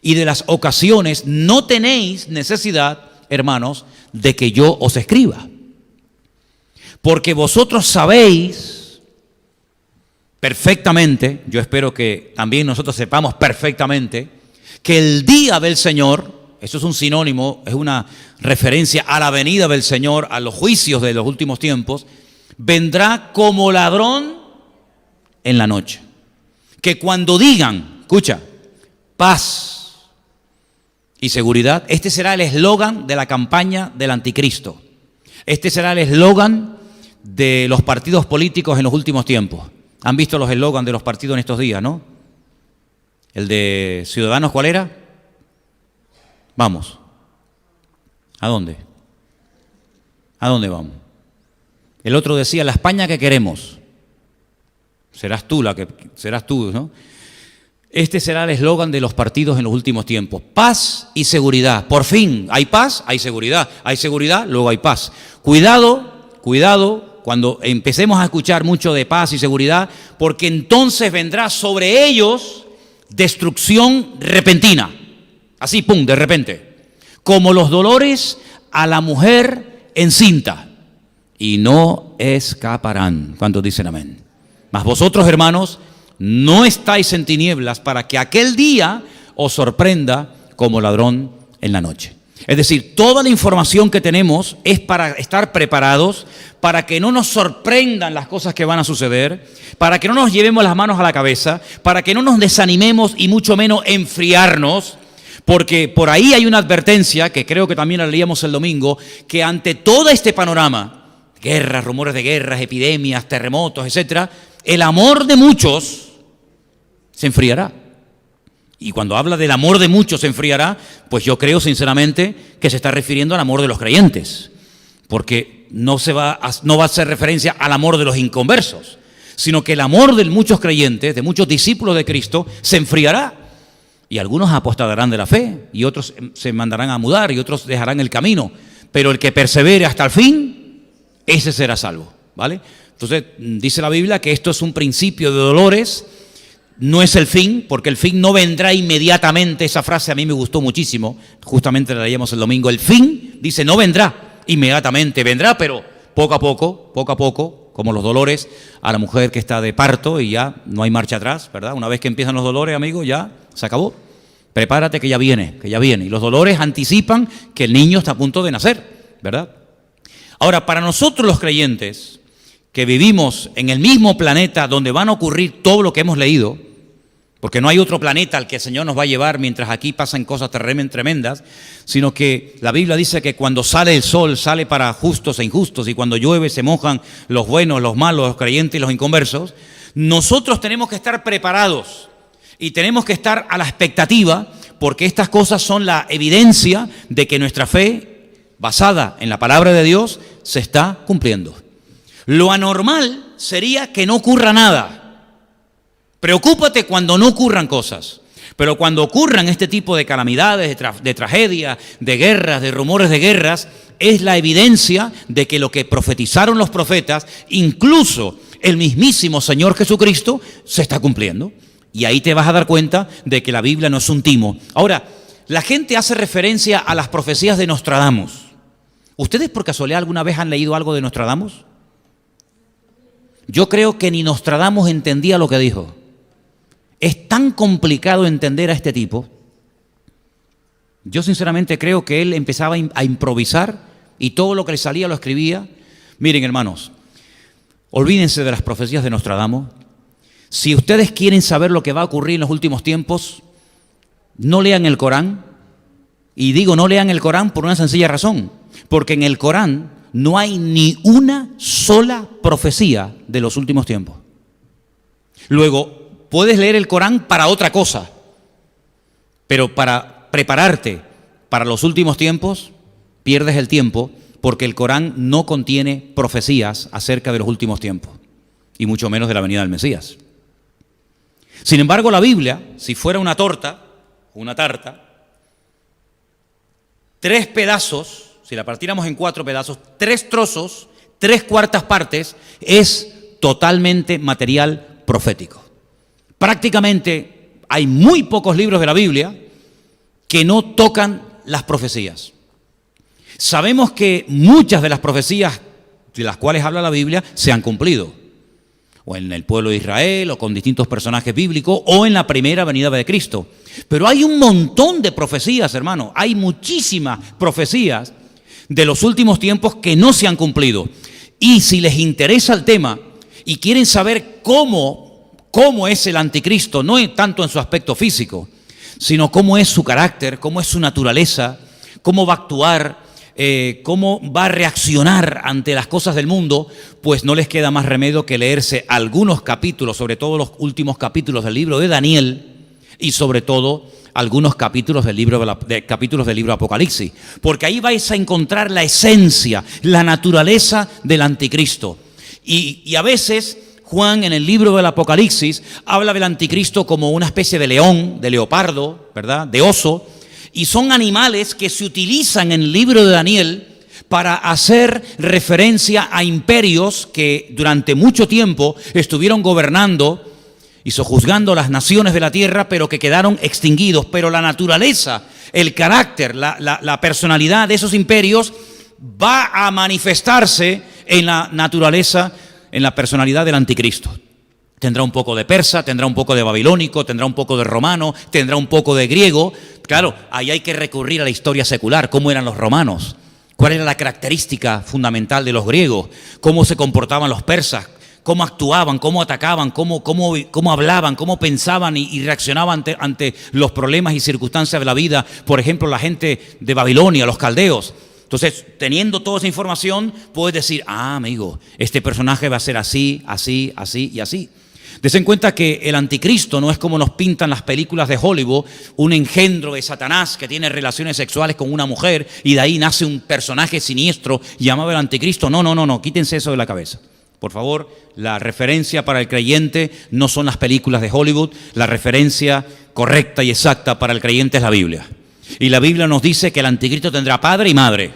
y de las ocasiones, no tenéis necesidad, hermanos, de que yo os escriba. Porque vosotros sabéis perfectamente, yo espero que también nosotros sepamos perfectamente, que el día del Señor, eso es un sinónimo, es una referencia a la venida del Señor, a los juicios de los últimos tiempos, vendrá como ladrón en la noche. Que cuando digan, escucha, paz y seguridad, este será el eslogan de la campaña del anticristo. Este será el eslogan de los partidos políticos en los últimos tiempos. Han visto los eslogans de los partidos en estos días, ¿no? El de Ciudadanos, ¿cuál era? Vamos. ¿A dónde? ¿A dónde vamos? El otro decía, la España que queremos. Serás tú, ¿no? Este será el eslogan de los partidos en los últimos tiempos. Paz y seguridad. Por fin, hay paz, hay seguridad. Hay seguridad, luego hay paz. Cuidado, cuidado, cuando empecemos a escuchar mucho de paz y seguridad, porque entonces vendrá sobre ellos destrucción repentina. Así, pum, de repente. Como los dolores a la mujer encinta. Y no escaparán. ¿Cuántos dicen amén? Mas vosotros, hermanos, no estáis en tinieblas para que aquel día os sorprenda como ladrón en la noche. Es decir, toda la información que tenemos es para estar preparados, para que no nos sorprendan las cosas que van a suceder, para que no nos llevemos las manos a la cabeza, para que no nos desanimemos y mucho menos enfriarnos, porque por ahí hay una advertencia, que creo que también la leíamos el domingo, que ante todo este panorama, guerras, rumores de guerras, epidemias, terremotos, etcétera, el amor de muchos se enfriará. Y cuando habla del amor de muchos se enfriará, pues yo creo sinceramente que se está refiriendo al amor de los creyentes, porque no va a hacer referencia al amor de los inconversos, sino que el amor de muchos creyentes, de muchos discípulos de Cristo, se enfriará. Y algunos apostatarán de la fe, y otros se mandarán a mudar, y otros dejarán el camino. Pero el que persevere hasta el fin, ese será salvo, ¿vale? Entonces, dice la Biblia que esto es un principio de dolores. No es el fin, porque el fin no vendrá inmediatamente. Esa frase a mí me gustó muchísimo, justamente la leíamos el domingo. El fin, dice, no vendrá inmediatamente, vendrá, pero poco a poco, como los dolores a la mujer que está de parto y ya no hay marcha atrás, ¿verdad? Una vez que empiezan los dolores, amigo, ya se acabó. Prepárate que ya viene. Y los dolores anticipan que el niño está a punto de nacer, ¿verdad? Ahora, para nosotros los creyentes, que vivimos en el mismo planeta donde van a ocurrir todo lo que hemos leído, porque no hay otro planeta al que el Señor nos va a llevar mientras aquí pasan cosas tremendas, sino que la Biblia dice que cuando sale el sol, sale para justos e injustos, y cuando llueve se mojan los buenos, los malos, los creyentes y los inconversos. Nosotros tenemos que estar preparados y tenemos que estar a la expectativa, porque estas cosas son la evidencia de que nuestra fe, basada en la palabra de Dios, se está cumpliendo. Lo anormal sería que no ocurra nada. Preocúpate cuando no ocurran cosas. Pero cuando ocurran este tipo de calamidades, de tragedias, de guerras, de rumores de guerras, es la evidencia de que lo que profetizaron los profetas, incluso el mismísimo Señor Jesucristo, se está cumpliendo. Y ahí te vas a dar cuenta de que la Biblia no es un timo. Ahora, la gente hace referencia a las profecías de Nostradamus. ¿Ustedes por casualidad alguna vez han leído algo de Nostradamus? Yo creo que ni Nostradamus entendía lo que dijo. Es tan complicado entender a este tipo. Yo sinceramente creo que él empezaba a improvisar y todo lo que le salía lo escribía. Miren, hermanos, olvídense de las profecías de Nostradamus. Si ustedes quieren saber lo que va a ocurrir en los últimos tiempos, no lean el Corán. Y digo no lean el Corán por una sencilla razón. Porque en el Corán no hay ni una sola profecía de los últimos tiempos. Luego, puedes leer el Corán para otra cosa, pero para prepararte para los últimos tiempos, pierdes el tiempo, porque el Corán no contiene profecías acerca de los últimos tiempos, y mucho menos de la venida del Mesías. Sin embargo, la Biblia, si fuera una torta, una tarta, 3 pedazos, si la partiéramos en 4 pedazos, 3 trozos, 3/4 partes, es totalmente material profético. Prácticamente hay muy pocos libros de la Biblia que no tocan las profecías. Sabemos que muchas de las profecías de las cuales habla la Biblia se han cumplido, o en el pueblo de Israel, o con distintos personajes bíblicos, o en la primera venida de Cristo. Pero hay un montón de profecías, hermano, hay muchísimas profecías de los últimos tiempos que no se han cumplido. Y si les interesa el tema y quieren saber cómo es el anticristo, no tanto en su aspecto físico, sino cómo es su carácter, cómo es su naturaleza, cómo va a actuar, cómo va a reaccionar ante las cosas del mundo, pues no les queda más remedio que leerse algunos capítulos, sobre todo los últimos capítulos del libro de Daniel, y sobre todo algunos capítulos del libro Apocalipsis, porque ahí vais a encontrar la esencia, la naturaleza del anticristo. Y a veces, Juan en el libro del Apocalipsis habla del anticristo como una especie de león, de leopardo, ¿verdad?, de oso, y son animales que se utilizan en el libro de Daniel para hacer referencia a imperios que durante mucho tiempo estuvieron gobernando y sojuzgando las naciones de la tierra, pero que quedaron extinguidos. Pero la naturaleza, el carácter, la personalidad de esos imperios va a manifestarse en la naturaleza, en la personalidad del anticristo. Tendrá un poco de persa, tendrá un poco de babilónico, tendrá un poco de romano, tendrá un poco de griego. Claro, ahí hay que recurrir a la historia secular. ¿Cómo eran los romanos? ¿Cuál era la característica fundamental de los griegos? ¿Cómo se comportaban los persas? ¿Cómo actuaban? ¿Cómo atacaban? ¿Cómo hablaban? ¿Cómo pensaban y reaccionaban ante los problemas y circunstancias de la vida? Por ejemplo, la gente de Babilonia, los caldeos. Entonces, teniendo toda esa información, puedes decir, amigo, este personaje va a ser así, así, así y así. Desen cuenta que el anticristo no es como nos pintan las películas de Hollywood, un engendro de Satanás que tiene relaciones sexuales con una mujer y de ahí nace un personaje siniestro llamado el anticristo. No, quítense eso de la cabeza. Por favor, la referencia para el creyente no son las películas de Hollywood, la referencia correcta y exacta para el creyente es la Biblia. Y la Biblia nos dice que el anticristo tendrá padre y madre,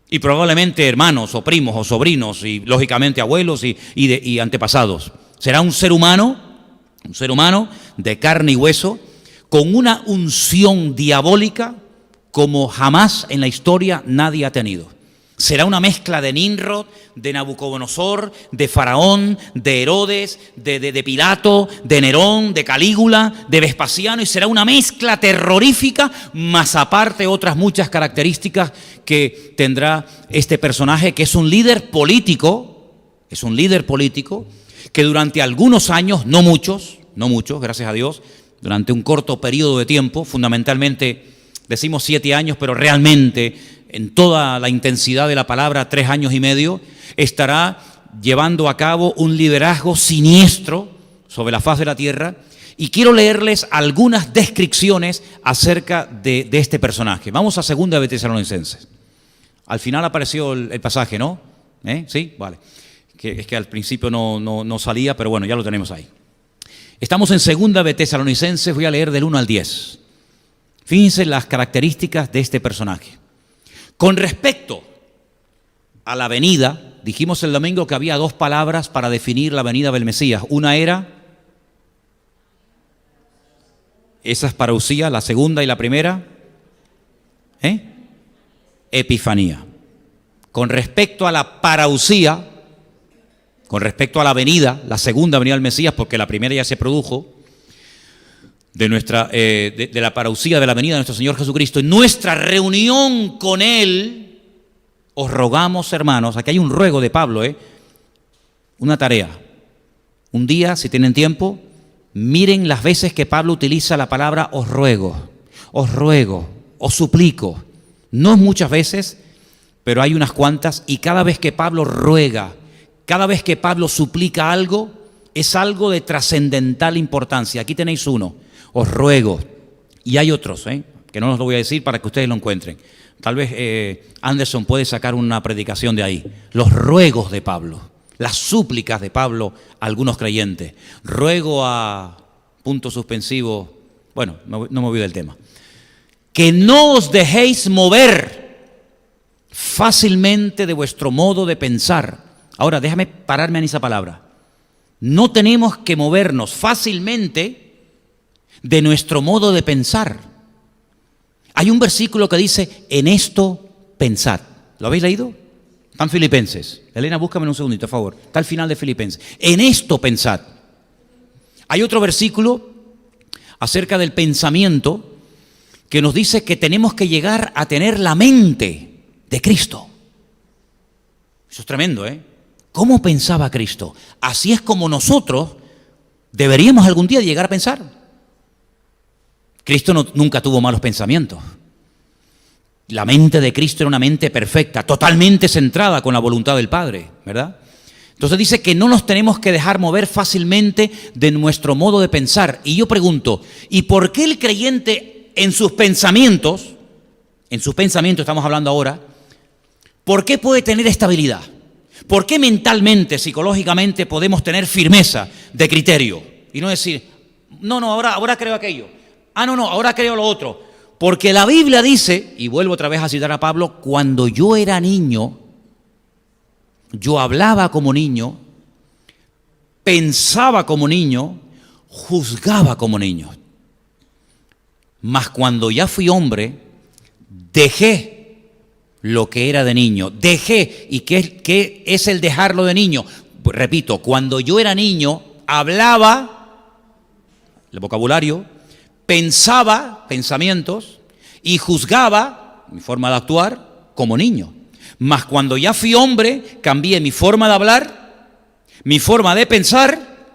y probablemente hermanos o primos o sobrinos, y lógicamente abuelos y antepasados. Será un ser humano de carne y hueso, con una unción diabólica como jamás en la historia nadie ha tenido. Será una mezcla de Nimrod, de Nabucodonosor, de Faraón, de Herodes, de Pilato, de Nerón, de Calígula, de Vespasiano, y será una mezcla terrorífica, más aparte otras muchas características que tendrá este personaje, que es un líder político, que durante algunos años, no muchos, gracias a Dios, durante un corto periodo de tiempo, fundamentalmente decimos 7 años, pero realmente en toda la intensidad de la palabra, 3 años y medio, estará llevando a cabo un liderazgo siniestro sobre la faz de la tierra. Y quiero leerles algunas descripciones acerca de este personaje. Vamos a 2 de Tesalonicenses. Al final apareció el pasaje, ¿no? ¿Sí? Vale. Es que al principio no salía, pero bueno, ya lo tenemos ahí. Estamos en 2 de Tesalonicenses, voy a leer del 1 al 10. Fíjense las características de este personaje. Con respecto a la venida, dijimos el domingo que había 2 palabras para definir la venida del Mesías. Una era, esa es parousia, la segunda y la primera, epifanía. Con respecto a la parousia, con respecto a la venida, la segunda venida del Mesías, porque la primera ya se produjo, de la parousia, de la venida de nuestro Señor Jesucristo, en nuestra reunión con Él, os rogamos, hermanos, aquí hay un ruego de Pablo, una tarea. Un día, si tienen tiempo, miren las veces que Pablo utiliza la palabra os ruego, os suplico. No es muchas veces, pero hay unas cuantas, y cada vez que Pablo ruega, cada vez que Pablo suplica algo, es algo de trascendental importancia. Aquí tenéis uno. Os ruego, y hay otros, que no os lo voy a decir para que ustedes lo encuentren. Tal vez Anderson puede sacar una predicación de ahí. Los ruegos de Pablo, las súplicas de Pablo a algunos creyentes. Ruego a, punto suspensivo, bueno, no me olvido del tema. Que no os dejéis mover fácilmente de vuestro modo de pensar. Ahora, déjame pararme en esa palabra. No tenemos que movernos fácilmente de nuestro modo de pensar. Hay un versículo que dice, en esto pensad. ¿Lo habéis leído? Está en Filipenses. Elena, búscame un segundito, por favor. Está al final de Filipenses. En esto pensad. Hay otro versículo acerca del pensamiento que nos dice que tenemos que llegar a tener la mente de Cristo. Eso es tremendo, ¿Cómo pensaba Cristo? Así es como nosotros deberíamos algún día llegar a pensar. Cristo nunca tuvo malos pensamientos. La mente de Cristo era una mente perfecta, totalmente centrada con la voluntad del Padre, ¿verdad? Entonces dice que no nos tenemos que dejar mover fácilmente de nuestro modo de pensar. Y yo pregunto, ¿y por qué el creyente en sus pensamientos estamos hablando ahora, por qué puede tener estabilidad? ¿Por qué mentalmente, psicológicamente podemos tener firmeza de criterio? Y no decir, no, ahora creo aquello. No, ahora creo lo otro. Porque la Biblia dice, y vuelvo otra vez a citar a Pablo, cuando yo era niño, yo hablaba como niño, pensaba como niño, juzgaba como niño. Mas cuando ya fui hombre, dejé lo que era de niño. Dejé. ¿Y qué es el dejarlo de niño? Pues, repito, cuando yo era niño, hablaba, el vocabulario, pensaba, pensamientos, y juzgaba, mi forma de actuar, como niño. Mas cuando ya fui hombre, cambié mi forma de hablar, mi forma de pensar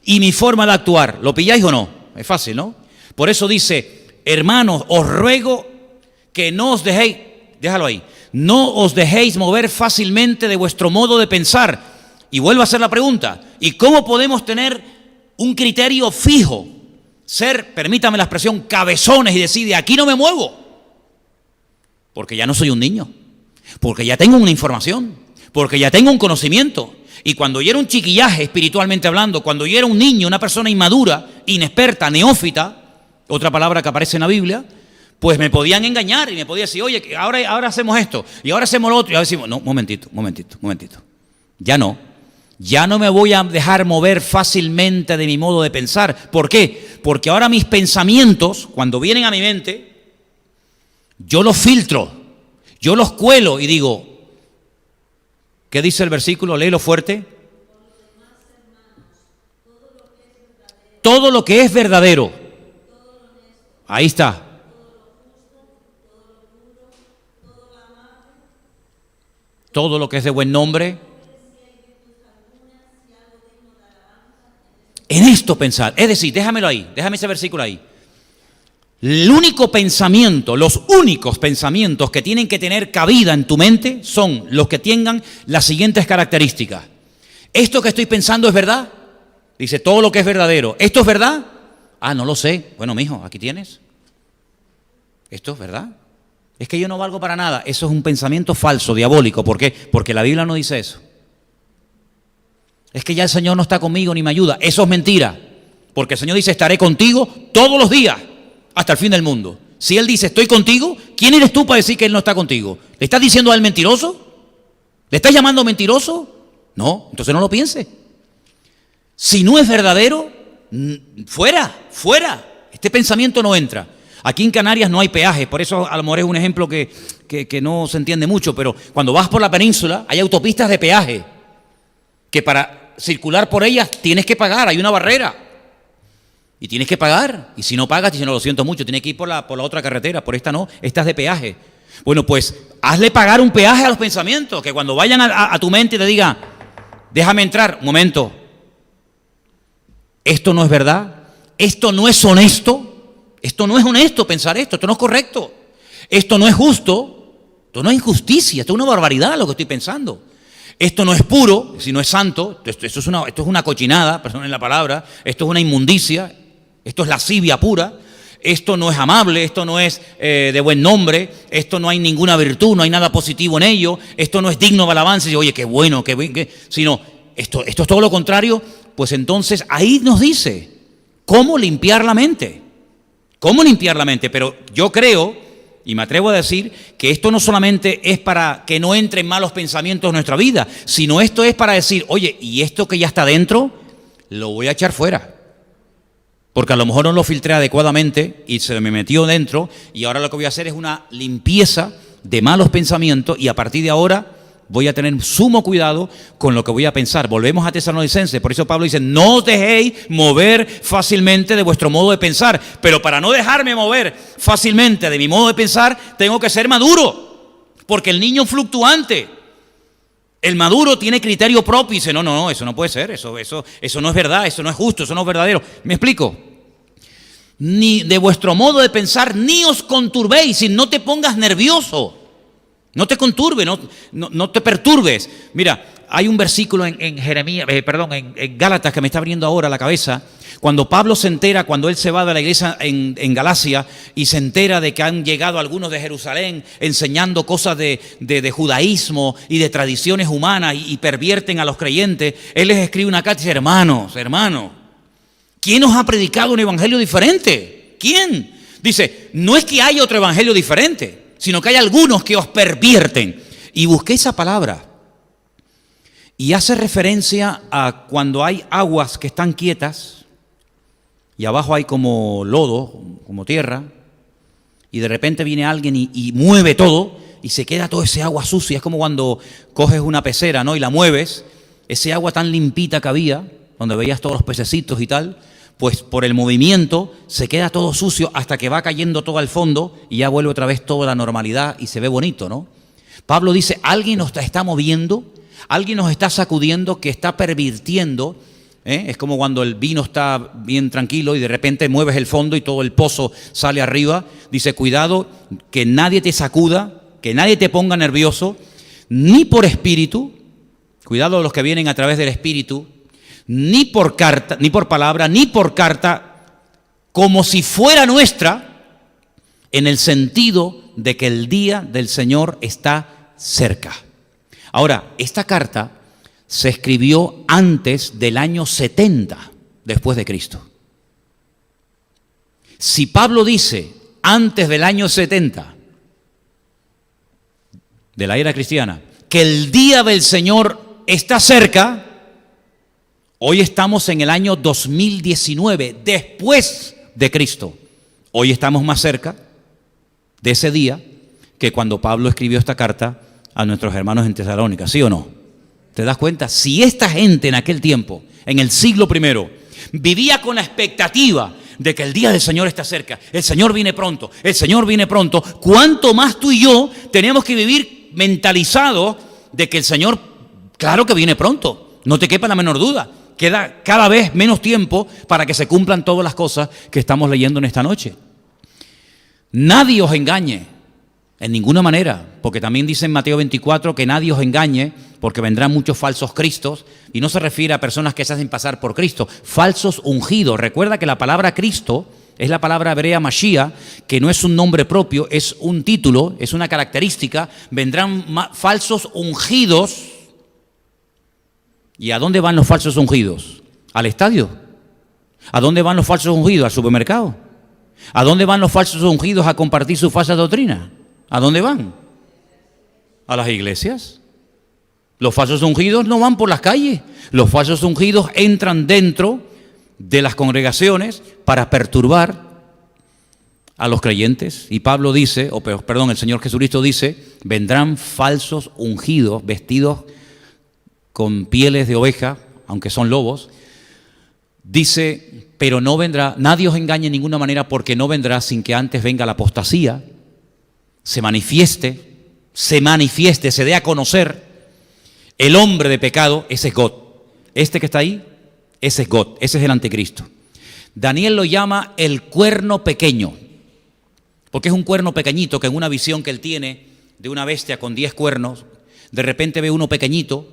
y mi forma de actuar. ¿Lo pilláis o no? Es fácil, ¿no? Por eso dice, hermanos, os ruego que no os dejéis, déjalo ahí, no os dejéis mover fácilmente de vuestro modo de pensar. Y vuelvo a hacer la pregunta, ¿y cómo podemos tener un criterio fijo? Ser, permítame la expresión, cabezones y decir, de aquí no me muevo. Porque ya no soy un niño, porque ya tengo una información, porque ya tengo un conocimiento. Y cuando yo era un chiquillaje, espiritualmente hablando, cuando yo era un niño, una persona inmadura, inexperta, neófita, otra palabra que aparece en la Biblia, pues me podían engañar y me podían decir, oye, ahora hacemos esto y ahora hacemos lo otro. Y ahora decimos, no, momentito. Ya no me voy a dejar mover fácilmente de mi modo de pensar. ¿Por qué? Porque ahora mis pensamientos, cuando vienen a mi mente, yo los filtro, yo los cuelo y digo, ¿qué dice el versículo? Léelo fuerte. Todo lo que es verdadero. Ahí está. Todo lo que es de buen nombre. En esto pensar. Es decir, déjame ese versículo ahí. El único pensamiento, los únicos pensamientos que tienen que tener cabida en tu mente son los que tengan las siguientes características. ¿Esto que estoy pensando es verdad? Dice, todo lo que es verdadero. ¿Esto es verdad? No lo sé. Bueno, mijo, aquí tienes. ¿Esto es verdad? Es que yo no valgo para nada. Eso es un pensamiento falso, diabólico. ¿Por qué? Porque la Biblia no dice eso. Es que ya el Señor no está conmigo ni me ayuda. Eso es mentira. Porque el Señor dice, estaré contigo todos los días hasta el fin del mundo. Si Él dice, estoy contigo, ¿quién eres tú para decir que Él no está contigo? ¿Le estás diciendo a Él mentiroso? ¿Le estás llamando mentiroso? No, entonces no lo piense. Si no es verdadero, fuera. Este pensamiento no entra. Aquí en Canarias no hay peajes, por eso a lo mejor es un ejemplo que no se entiende mucho, pero cuando vas por la península hay autopistas de peaje, que para circular por ellas tienes que pagar, hay una barrera, y tienes que pagar, y si no pagas, dices, no, lo siento mucho, tienes que ir por la otra carretera, por esta no, esta es de peaje. Bueno, pues hazle pagar un peaje a los pensamientos, que cuando vayan a tu mente te diga, déjame entrar, un momento, esto no es verdad, esto no es honesto. Esto no es honesto pensar esto no es correcto, esto no es justo, esto no es injusticia, esto es una barbaridad lo que estoy pensando. Esto no es puro, si no es santo, esto es una cochinada, perdonen la palabra, esto es una inmundicia, esto es lascivia pura, esto no es amable, esto no es de buen nombre, esto no hay ninguna virtud, no hay nada positivo en ello, esto no es digno de alabanza, y oye, qué bueno, sino esto es todo lo contrario. Pues entonces ahí nos dice cómo limpiar la mente. ¿Cómo limpiar la mente? Pero yo creo, y me atrevo a decir, que esto no solamente es para que no entren malos pensamientos en nuestra vida, sino esto es para decir, oye, y esto que ya está dentro, lo voy a echar fuera. Porque a lo mejor no lo filtré adecuadamente y se me metió dentro, y ahora lo que voy a hacer es una limpieza de malos pensamientos, y a partir de ahora voy a tener sumo cuidado con lo que voy a pensar. Volvemos a Tesalonicenses, por eso Pablo dice, no os dejéis mover fácilmente de vuestro modo de pensar. Pero para no dejarme mover fácilmente de mi modo de pensar, tengo que ser maduro. Porque el niño fluctuante, el maduro tiene criterio propio y dice, no, eso no puede ser, eso no es verdad, eso no es justo, eso no es verdadero. ¿Me explico? Ni de vuestro modo de pensar, ni os conturbéis, y no te pongas nervioso. No te conturbe, no te perturbes. Mira, hay un versículo en Jeremías, en Gálatas que me está abriendo ahora la cabeza. Cuando Pablo se entera, cuando él se va de la iglesia en Galacia y se entera de que han llegado algunos de Jerusalén enseñando cosas de judaísmo y de tradiciones humanas y pervierten a los creyentes, él les escribe una carta y dice: hermanos, ¿quién os ha predicado un evangelio diferente? ¿Quién? Dice, no es que haya otro evangelio diferente, sino que hay algunos que os pervierten. Y busqué esa palabra y hace referencia a cuando hay aguas que están quietas y abajo hay como lodo, como tierra, y de repente viene alguien y mueve todo y se queda todo ese agua sucia. Es como cuando coges una pecera, ¿no?, y la mueves, ese agua tan limpita que había, donde veías todos los pececitos y tal, pues por el movimiento se queda todo sucio hasta que va cayendo todo al fondo y ya vuelve otra vez toda la normalidad y se ve bonito, ¿no? Pablo dice, alguien nos está moviendo, alguien nos está sacudiendo, que está pervirtiendo. Es como cuando el vino está bien tranquilo y de repente mueves el fondo y todo el pozo sale arriba. Dice, cuidado, que nadie te sacuda, que nadie te ponga nervioso, ni por espíritu, cuidado a los que vienen a través del espíritu, ni por carta, ni por palabra, ni por carta, como si fuera nuestra, en el sentido de que el día del Señor está cerca. Ahora, esta carta se escribió antes del año 70 después de Cristo. Si Pablo dice antes del año 70 de la era cristiana que el día del Señor está cerca, hoy estamos en el año 2019 después de Cristo. Hoy estamos más cerca de ese día que cuando Pablo escribió esta carta a nuestros hermanos en Tesalónica, ¿sí o no? ¿Te das cuenta? Si esta gente en aquel tiempo, en el siglo I, vivía con la expectativa de que el día del Señor está cerca, el Señor viene pronto, el Señor viene pronto, ¿cuánto más tú y yo tenemos que vivir mentalizados de que el Señor, claro que viene pronto? No te quepa la menor duda. Queda cada vez menos tiempo para que se cumplan todas las cosas que estamos leyendo en esta noche. Nadie os engañe, en ninguna manera, porque también dice en Mateo 24 que nadie os engañe, porque vendrán muchos falsos cristos, y no se refiere a personas que se hacen pasar por Cristo, falsos ungidos. Recuerda que la palabra Cristo es la palabra hebrea Mashiach, que no es un nombre propio, es un título, es una característica. Vendrán falsos ungidos. ¿Y a dónde van los falsos ungidos? ¿Al estadio? ¿A dónde van los falsos ungidos? ¿Al supermercado? ¿A dónde van los falsos ungidos a compartir su falsa doctrina? ¿A dónde van? ¿A las iglesias? Los falsos ungidos no van por las calles. Los falsos ungidos entran dentro de las congregaciones para perturbar a los creyentes. Y Pablo dice, el Señor Jesucristo dice, vendrán falsos ungidos vestidos con pieles de oveja, aunque son lobos. Dice, pero no vendrá, nadie os engañe en ninguna manera, porque no vendrá sin que antes venga la apostasía, se manifieste, se dé a conocer el hombre de pecado. Ese es God. Este que está ahí, ese es God, ese es el anticristo. Daniel lo llama el cuerno pequeño, porque es un cuerno pequeñito que en una visión que él tiene de una bestia con 10 cuernos, de repente ve uno pequeñito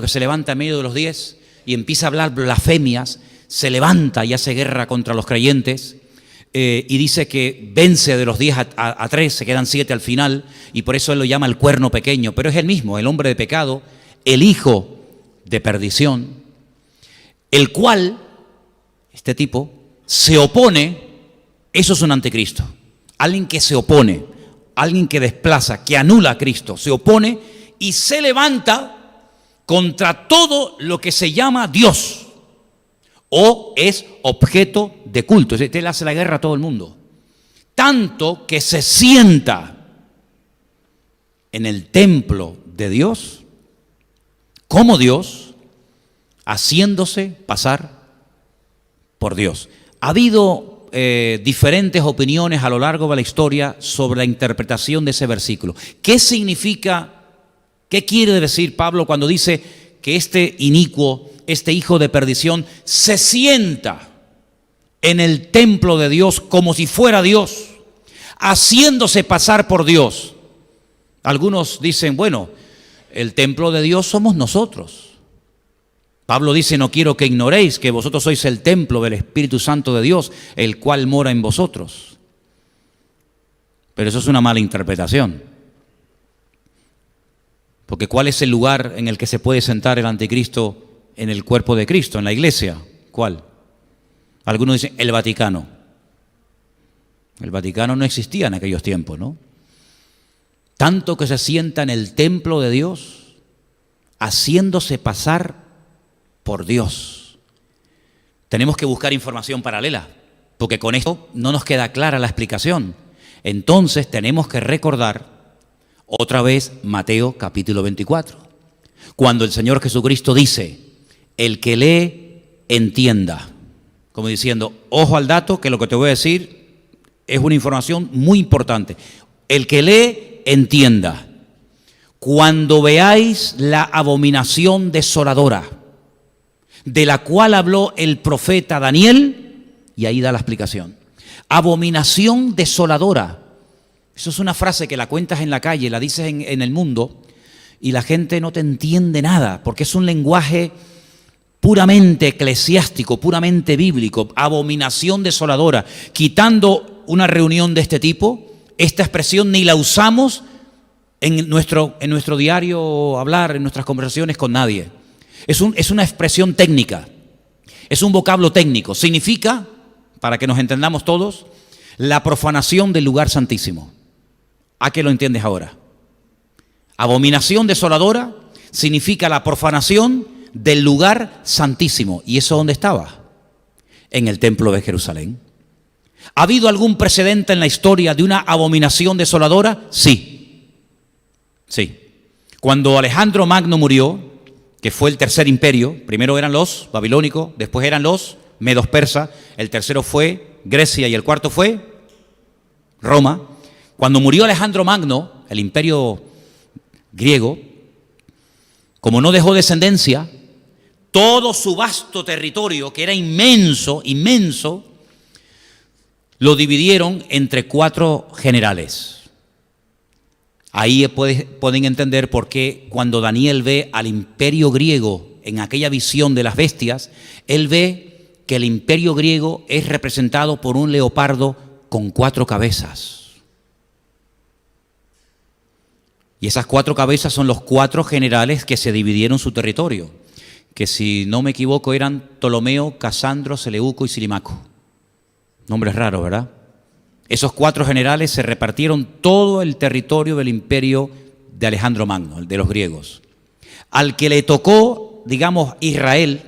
que se levanta en medio de los 10 y empieza a hablar blasfemias, se levanta y hace guerra contra los creyentes. Y dice que vence de los 10 a 3, se quedan 7 al final, y por eso él lo llama el cuerno pequeño, pero es el mismo, el hombre de pecado, el hijo de perdición, el cual, este tipo, se opone. Eso es un anticristo, alguien que se opone, alguien que desplaza, que anula a Cristo, se opone y se levanta contra todo lo que se llama Dios o es objeto de culto. Él hace la guerra a todo el mundo, tanto que se sienta en el templo de Dios como Dios, haciéndose pasar por Dios. Ha habido diferentes opiniones a lo largo de la historia sobre la interpretación de ese versículo. ¿Qué significa, qué quiere decir Pablo cuando dice que este inicuo, este hijo de perdición, se sienta en el templo de Dios como si fuera Dios, haciéndose pasar por Dios? Algunos dicen, bueno, el templo de Dios somos nosotros. Pablo dice, no quiero que ignoréis que vosotros sois el templo del Espíritu Santo de Dios, el cual mora en vosotros. Pero eso es una mala interpretación. Porque ¿cuál es el lugar en el que se puede sentar el anticristo en el cuerpo de Cristo, en la iglesia? ¿Cuál? Algunos dicen el Vaticano. El Vaticano no existía en aquellos tiempos, ¿no? Tanto que se sienta en el templo de Dios, haciéndose pasar por Dios. Tenemos que buscar información paralela, porque con esto no nos queda clara la explicación. Entonces tenemos que recordar otra vez Mateo capítulo 24, cuando el Señor Jesucristo dice, el que lee, entienda. Como diciendo, ojo al dato, que lo que te voy a decir es una información muy importante. El que lee, entienda. Cuando veáis la abominación desoladora, de la cual habló el profeta Daniel, y ahí da la explicación. Abominación desoladora. Eso es una frase que la cuentas en la calle, la dices en el mundo, y la gente no te entiende nada, porque es un lenguaje puramente eclesiástico, puramente bíblico. Abominación desoladora. Quitando una reunión de este tipo, esta expresión ni la usamos en nuestro diario hablar, en nuestras conversaciones con nadie. Es una expresión técnica, es un vocablo técnico. Significa, para que nos entendamos todos, la profanación del lugar santísimo. ¿A qué lo entiendes ahora? Abominación desoladora significa la profanación del lugar santísimo. ¿Y eso dónde estaba? En el templo de Jerusalén. ¿Ha habido algún precedente en la historia de una abominación desoladora? Sí. Sí. Cuando Alejandro Magno murió, que fue el tercer imperio, primero eran los babilónicos, después eran los medos persas, el tercero fue Grecia y el cuarto fue Roma. Cuando murió Alejandro Magno, el imperio griego, como no dejó descendencia, todo su vasto territorio, que era inmenso, inmenso, lo dividieron entre 4 generales. Ahí pueden entender por qué cuando Daniel ve al imperio griego en aquella visión de las bestias, él ve que el imperio griego es representado por un leopardo con 4 cabezas. Y esas 4 cabezas son los 4 generales que se dividieron su territorio, que si no me equivoco eran Ptolomeo, Casandro, Seleuco y Silimaco. Nombres raros, ¿verdad? Esos 4 generales se repartieron todo el territorio del imperio de Alejandro Magno, el de los griegos. Al que le tocó, digamos, Israel,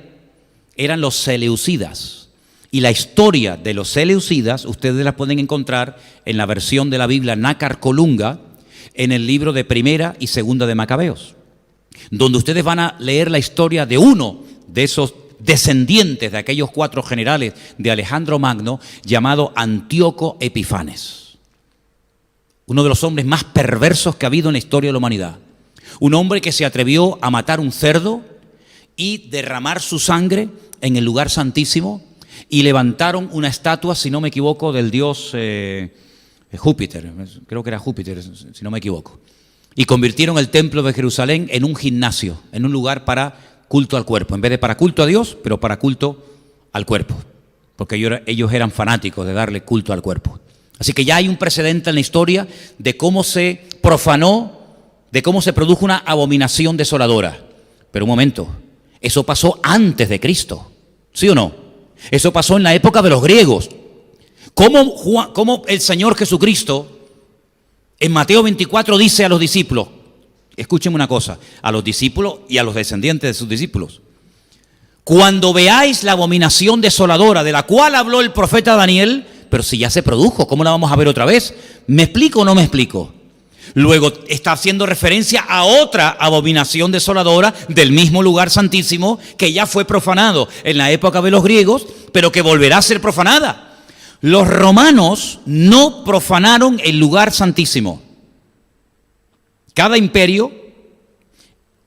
eran los seleucidas. Y la historia de los seleucidas, ustedes la pueden encontrar en la versión de la Biblia Nácar Colunga, en el libro de Primera y Segunda de Macabeos, donde ustedes van a leer la historia de uno de esos descendientes de aquellos 4 generales de Alejandro Magno, llamado Antíoco Epifanes. Uno de los hombres más perversos que ha habido en la historia de la humanidad. Un hombre que se atrevió a matar un cerdo y derramar su sangre en el lugar santísimo, y levantaron una estatua, si no me equivoco, del dios Júpiter, creo que era Júpiter, si no me equivoco. Y convirtieron el templo de Jerusalén en un gimnasio, en un lugar para culto al cuerpo, en vez de para culto a Dios, pero para culto al cuerpo, porque ellos eran fanáticos de darle culto al cuerpo. Así que ya hay un precedente en la historia de cómo se profanó, de cómo se produjo una abominación desoladora. Pero un momento, eso pasó antes de Cristo, ¿sí o no? Eso pasó en la época de los griegos. ¿Cómo el Señor Jesucristo en Mateo 24 dice a los discípulos? Escúchenme una cosa, a los discípulos y a los descendientes de sus discípulos: cuando veáis la abominación desoladora de la cual habló el profeta Daniel, pero si ya se produjo, ¿cómo la vamos a ver otra vez? ¿Me explico o no me explico? Luego está haciendo referencia a otra abominación desoladora del mismo lugar santísimo que ya fue profanado en la época de los griegos, pero que volverá a ser profanada. Los romanos no profanaron el lugar santísimo. Cada imperio,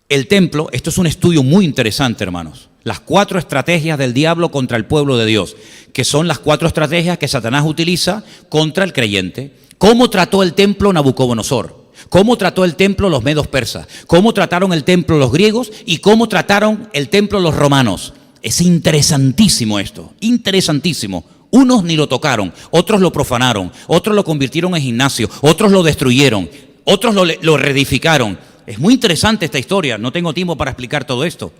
el templo, esto es un estudio muy interesante, hermanos. Las 4 estrategias del diablo contra el pueblo de Dios, que son las 4 estrategias que Satanás utiliza contra el creyente. ¿Cómo trató el templo Nabucodonosor? cómo trató el templo los medos persas, cómo trataron el templo los griegos y cómo trataron el templo los romanos. Es interesantísimo esto, interesantísimo. Unos ni lo tocaron, otros lo profanaron, otros lo convirtieron en gimnasio, otros lo destruyeron, otros lo reedificaron. Es muy interesante esta historia, no tengo tiempo para explicar todo esto.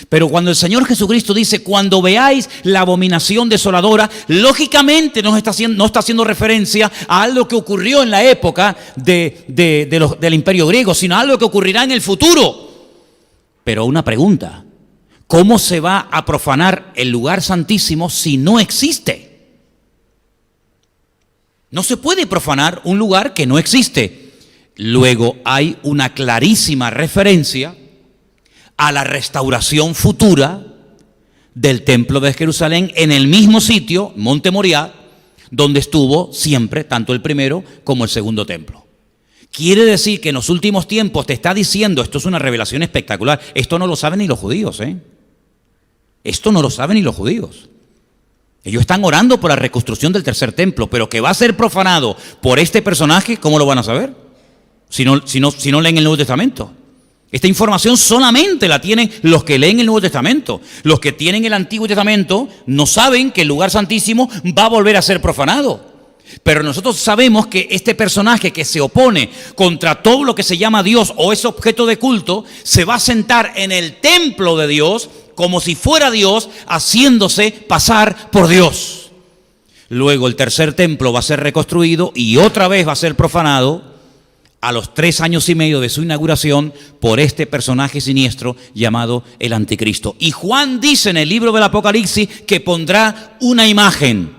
Pero cuando el Señor Jesucristo dice, cuando veáis la abominación desoladora, lógicamente no está haciendo referencia a algo que ocurrió en la época del Imperio griego, sino a algo que ocurrirá en el futuro. Pero una pregunta, ¿cómo se va a profanar el lugar santísimo si no existe? No se puede profanar un lugar que no existe. Luego hay una clarísima referencia a la restauración futura del templo de Jerusalén en el mismo sitio, Monte Moriah, donde estuvo siempre tanto el primero como el segundo templo. Quiere decir que en los últimos tiempos te está diciendo, esto es una revelación espectacular, esto no lo saben ni los judíos, Esto no lo saben ni los judíos. Ellos están orando por la reconstrucción del tercer templo, pero que va a ser profanado por este personaje, ¿cómo lo van a saber? Si no leen el Nuevo Testamento. Esta información solamente la tienen los que leen el Nuevo Testamento. Los que tienen el Antiguo Testamento no saben que el lugar santísimo va a volver a ser profanado. Pero nosotros sabemos que este personaje que se opone contra todo lo que se llama Dios o es objeto de culto, se va a sentar en el templo de Dios como si fuera Dios, haciéndose pasar por Dios. Luego el tercer templo va a ser reconstruido y otra vez va a ser profanado a los 3 años y medio de su inauguración por este personaje siniestro llamado el Anticristo. Y Juan dice en el libro del Apocalipsis que pondrá una imagen.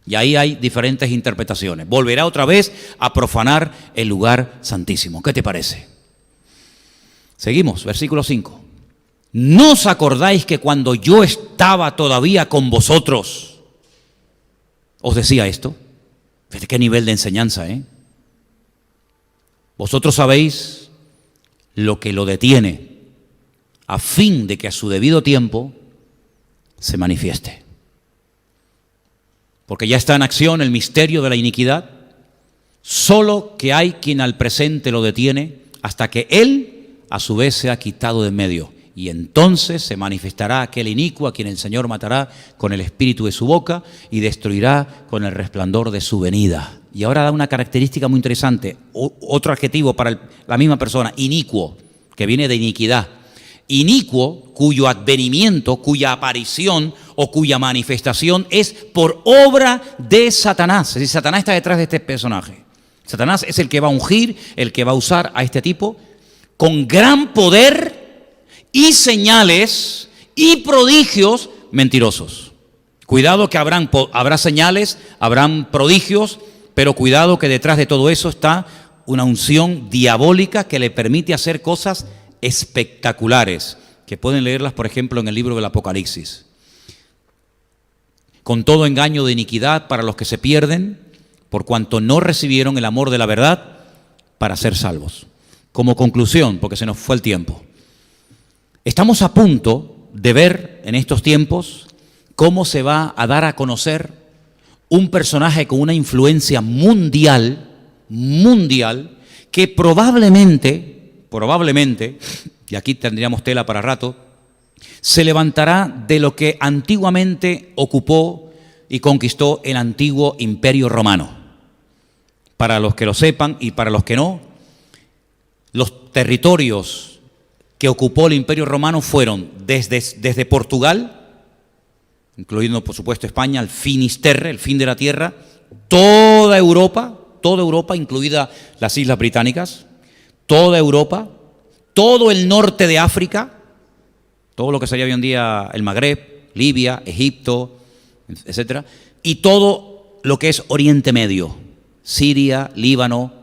Y ahí hay diferentes interpretaciones. Volverá otra vez a profanar el lugar santísimo. ¿Qué te parece? Seguimos, versículo 5. ¿No os acordáis que cuando yo estaba todavía con vosotros, os decía esto? Fíjate qué nivel de enseñanza, Vosotros sabéis lo que lo detiene, a fin de que a su debido tiempo se manifieste. Porque ya está en acción el misterio de la iniquidad, solo que hay quien al presente lo detiene hasta que él a su vez sea quitado de en medio. Y entonces se manifestará aquel inicuo a quien el Señor matará con el espíritu de su boca y destruirá con el resplandor de su venida. Y ahora da una característica muy interesante, otro adjetivo para la misma persona, inicuo, que viene de iniquidad. Inicuo, cuyo advenimiento, cuya aparición o cuya manifestación es por obra de Satanás. Es decir, Satanás está detrás de este personaje. Satanás es el que va a ungir, el que va a usar a este tipo con gran poder y señales y prodigios mentirosos. Cuidado que habrá señales, habrán prodigios, pero cuidado que detrás de todo eso está una unción diabólica que le permite hacer cosas espectaculares, que pueden leerlas, por ejemplo, en el libro del Apocalipsis. Con todo engaño de iniquidad para los que se pierden, por cuanto no recibieron el amor de la verdad para ser salvos. Como conclusión, porque se nos fue el tiempo, estamos a punto de ver en estos tiempos cómo se va a dar a conocer un personaje con una influencia mundial, que probablemente, y aquí tendríamos tela para rato, se levantará de lo que antiguamente ocupó y conquistó el antiguo Imperio Romano. Para los que lo sepan y para los que no, los territorios que ocupó el Imperio Romano fueron desde Portugal, incluyendo por supuesto España, el Finisterre, el fin de la tierra, toda Europa, incluida las Islas Británicas, toda Europa, todo el norte de África, todo lo que sería hoy en día el Magreb, Libia, Egipto, etcétera, y todo lo que es Oriente Medio, Siria, Líbano,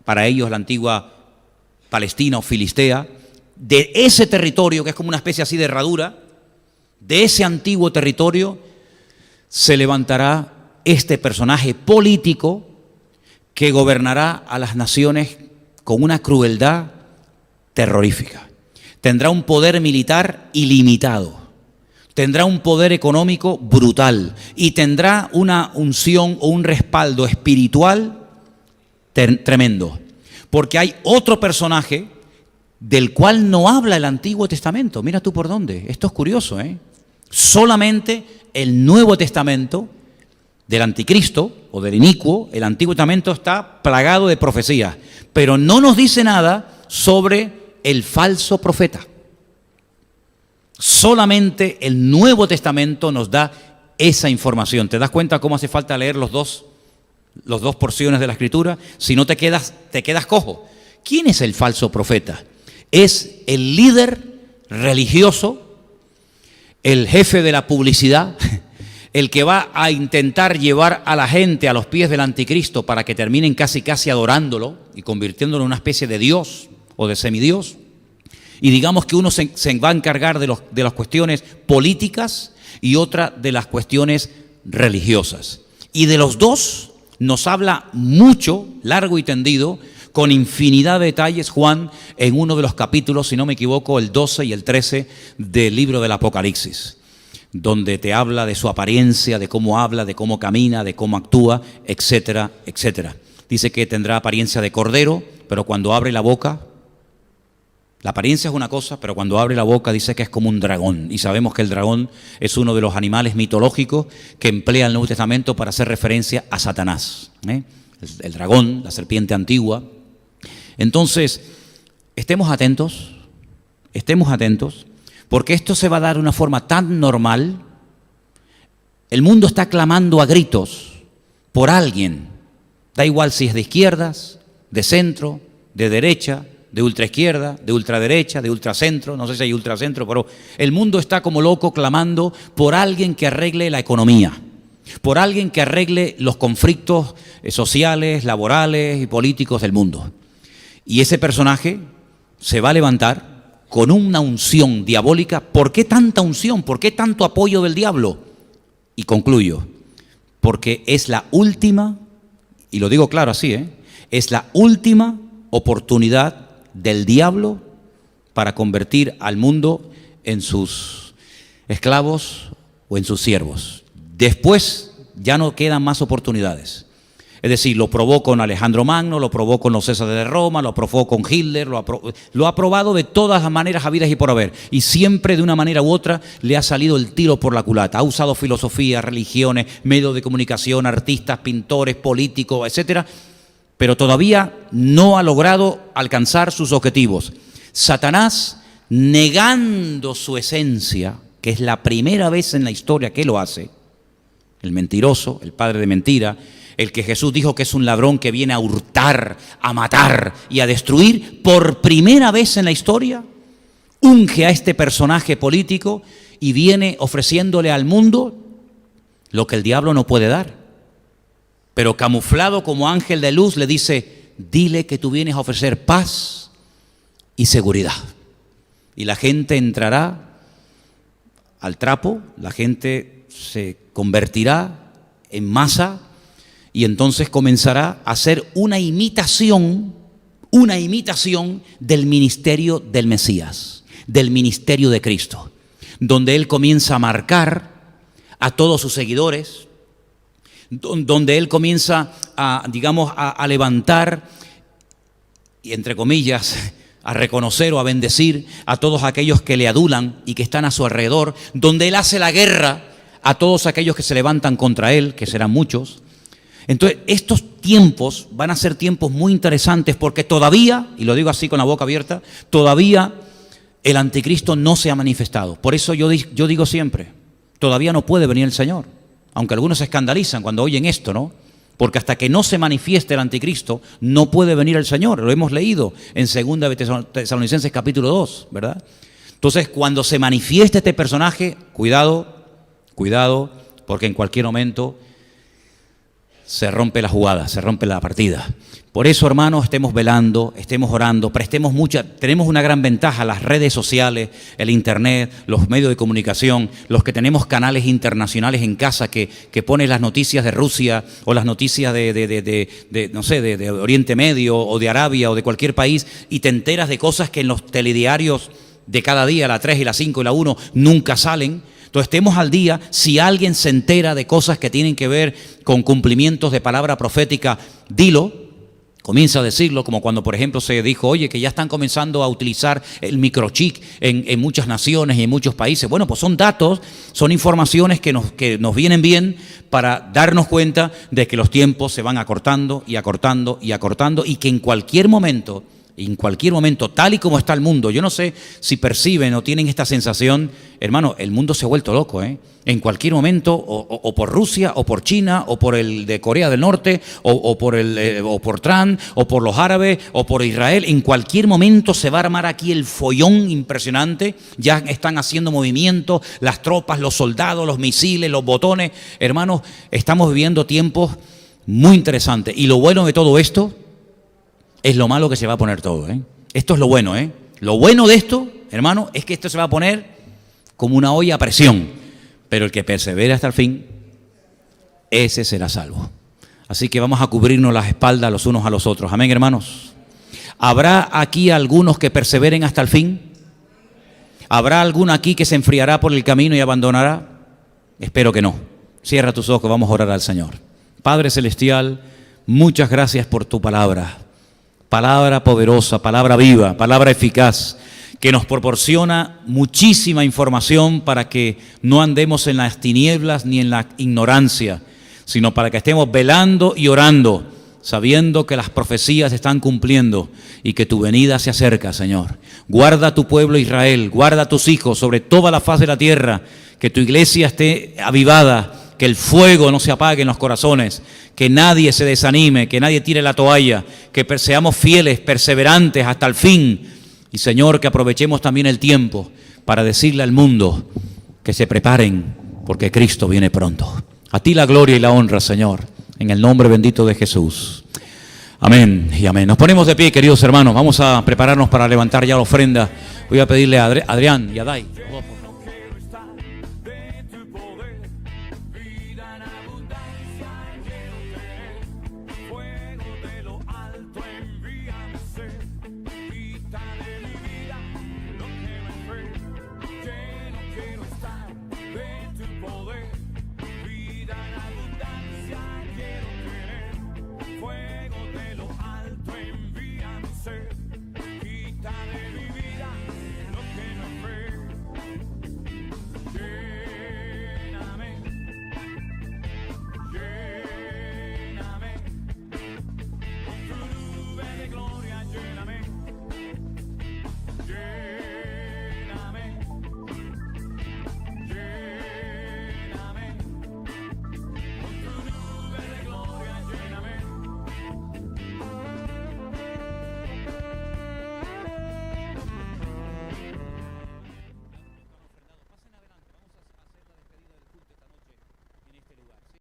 para ellos la antigua Palestina o Filistea. De ese territorio, que es como una especie así de herradura, de ese antiguo territorio se levantará este personaje político que gobernará a las naciones con una crueldad terrorífica. Tendrá un poder militar ilimitado, tendrá un poder económico brutal y tendrá una unción o un respaldo espiritual tremendo. Porque hay otro personaje del cual no habla el Antiguo Testamento. Mira tú por dónde. Esto es curioso, ¿eh? Solamente el Nuevo Testamento del anticristo o del inicuo, el Antiguo Testamento está plagado de profecías, pero no nos dice nada sobre el falso profeta. Solamente el Nuevo Testamento nos da esa información. ¿Te das cuenta cómo hace falta leer las dos porciones de la Escritura? Si no te quedas cojo. ¿Quién es el falso profeta? Es el líder religioso, el jefe de la publicidad, el que va a intentar llevar a la gente a los pies del anticristo para que terminen casi adorándolo y convirtiéndolo en una especie de Dios o de semidios. Y digamos que uno se va a encargar de las cuestiones políticas y otra de las cuestiones religiosas. Y de los dos nos habla mucho, largo y tendido, con infinidad de detalles, Juan, en uno de los capítulos, si no me equivoco, el 12 y el 13 del libro del Apocalipsis, donde te habla de su apariencia, de cómo habla, de cómo camina, de cómo actúa, etcétera, etcétera. Dice que tendrá apariencia de cordero, pero cuando abre la boca, la apariencia es una cosa, pero cuando abre la boca dice que es como un dragón. Y sabemos que el dragón es uno de los animales mitológicos que emplea el Nuevo Testamento para hacer referencia a Satanás, ¿eh? El dragón, la serpiente antigua. Entonces, estemos atentos, porque esto se va a dar de una forma tan normal. El mundo está clamando a gritos por alguien, da igual si es de izquierdas, de centro, de derecha, de ultraizquierda, de ultraderecha, de ultracentro, no sé si hay ultracentro, pero el mundo está como loco clamando por alguien que arregle la economía, por alguien que arregle los conflictos sociales, laborales y políticos del mundo. Y ese personaje se va a levantar con una unción diabólica. ¿Por qué tanta unción? ¿Por qué tanto apoyo del diablo? Y concluyo, porque es la última, y lo digo claro así, es la última oportunidad del diablo para convertir al mundo en sus esclavos o en sus siervos. Después ya no quedan más oportunidades. Es decir, lo probó con Alejandro Magno, lo probó con los Césares de Roma, lo probó con Hitler, lo ha probado de todas las maneras habidas y por haber. Y siempre de una manera u otra le ha salido el tiro por la culata. Ha usado filosofía, religiones, medios de comunicación, artistas, pintores, políticos, etcétera, pero todavía no ha logrado alcanzar sus objetivos. Satanás, negando su esencia, que es la primera vez en la historia que lo hace, el mentiroso, el padre de mentira, el que Jesús dijo que es un ladrón que viene a hurtar, a matar y a destruir, por primera vez en la historia, unge a este personaje político y viene ofreciéndole al mundo lo que el diablo no puede dar. Pero camuflado como ángel de luz le dice, dile que tú vienes a ofrecer paz y seguridad. Y la gente entrará al trapo, la gente se convertirá en masa y entonces comenzará a hacer una imitación del ministerio del Mesías, del ministerio de Cristo, donde Él comienza a marcar a todos sus seguidores, donde Él comienza a levantar y, entre comillas, a reconocer o a bendecir a todos aquellos que le adulan y que están a su alrededor, donde Él hace la guerra a todos aquellos que se levantan contra Él, que serán muchos. Entonces, estos tiempos van a ser tiempos muy interesantes porque todavía, y lo digo así con la boca abierta, todavía el anticristo no se ha manifestado. Por eso yo digo siempre, todavía no puede venir el Señor. Aunque algunos se escandalizan cuando oyen esto, ¿no? Porque hasta que no se manifieste el anticristo, no puede venir el Señor. Lo hemos leído en 2 Tesalonicenses capítulo 2, ¿verdad? Entonces, cuando se manifieste este personaje, cuidado, porque en cualquier momento se rompe la jugada, se rompe la partida. Por eso, hermanos, estemos velando, estemos orando, tenemos una gran ventaja, las redes sociales, el internet, los medios de comunicación, los que tenemos canales internacionales en casa que ponen las noticias de Rusia o las noticias de Oriente Medio o de Arabia o de cualquier país y te enteras de cosas que en los telediarios de cada día, la 3 y la 5 y la 1, nunca salen. Entonces estemos al día. Si alguien se entera de cosas que tienen que ver con cumplimientos de palabra profética, dilo. Comienza a decirlo, como cuando, por ejemplo, se dijo, oye, que ya están comenzando a utilizar el microchip en muchas naciones y en muchos países. Bueno, pues son datos, son informaciones que nos vienen bien para darnos cuenta de que los tiempos se van acortando y acortando y acortando, y que en cualquier momento, tal y como está el mundo, yo no sé si perciben o tienen esta sensación, hermano, el mundo se ha vuelto loco, ¿eh? En cualquier momento, o por Rusia, o por China, o por el de Corea del Norte, o por Trump, o por los árabes, o por Israel, en cualquier momento se va a armar aquí el follón impresionante. Ya están haciendo movimientos, las tropas, los soldados, los misiles, los botones. Hermanos, estamos viviendo tiempos muy interesantes, y lo bueno de todo esto es lo malo que se va a poner todo, ¿eh? Esto es lo bueno, ¿eh? Lo bueno de esto, hermano, es que esto se va a poner como una olla a presión. Pero el que persevere hasta el fin, ese será salvo. Así que vamos a cubrirnos las espaldas los unos a los otros. Amén, hermanos. ¿Habrá aquí algunos que perseveren hasta el fin? ¿Habrá alguno aquí que se enfriará por el camino y abandonará? Espero que no. Cierra tus ojos, vamos a orar al Señor. Padre Celestial, muchas gracias por tu palabra. Palabra poderosa, palabra viva, palabra eficaz, que nos proporciona muchísima información para que no andemos en las tinieblas ni en la ignorancia, sino para que estemos velando y orando, sabiendo que las profecías se están cumpliendo y que tu venida se acerca, Señor. Guarda a tu pueblo Israel, guarda a tus hijos sobre toda la faz de la tierra, que tu iglesia esté avivada, que el fuego no se apague en los corazones, que nadie se desanime, que nadie tire la toalla, que seamos fieles, perseverantes hasta el fin. Y Señor, que aprovechemos también el tiempo para decirle al mundo que se preparen, porque Cristo viene pronto. A ti la gloria y la honra, Señor, en el nombre bendito de Jesús. Amén y amén. Nos ponemos de pie, queridos hermanos. Vamos a prepararnos para levantar ya la ofrenda. Voy a pedirle a Adrián y a Dai.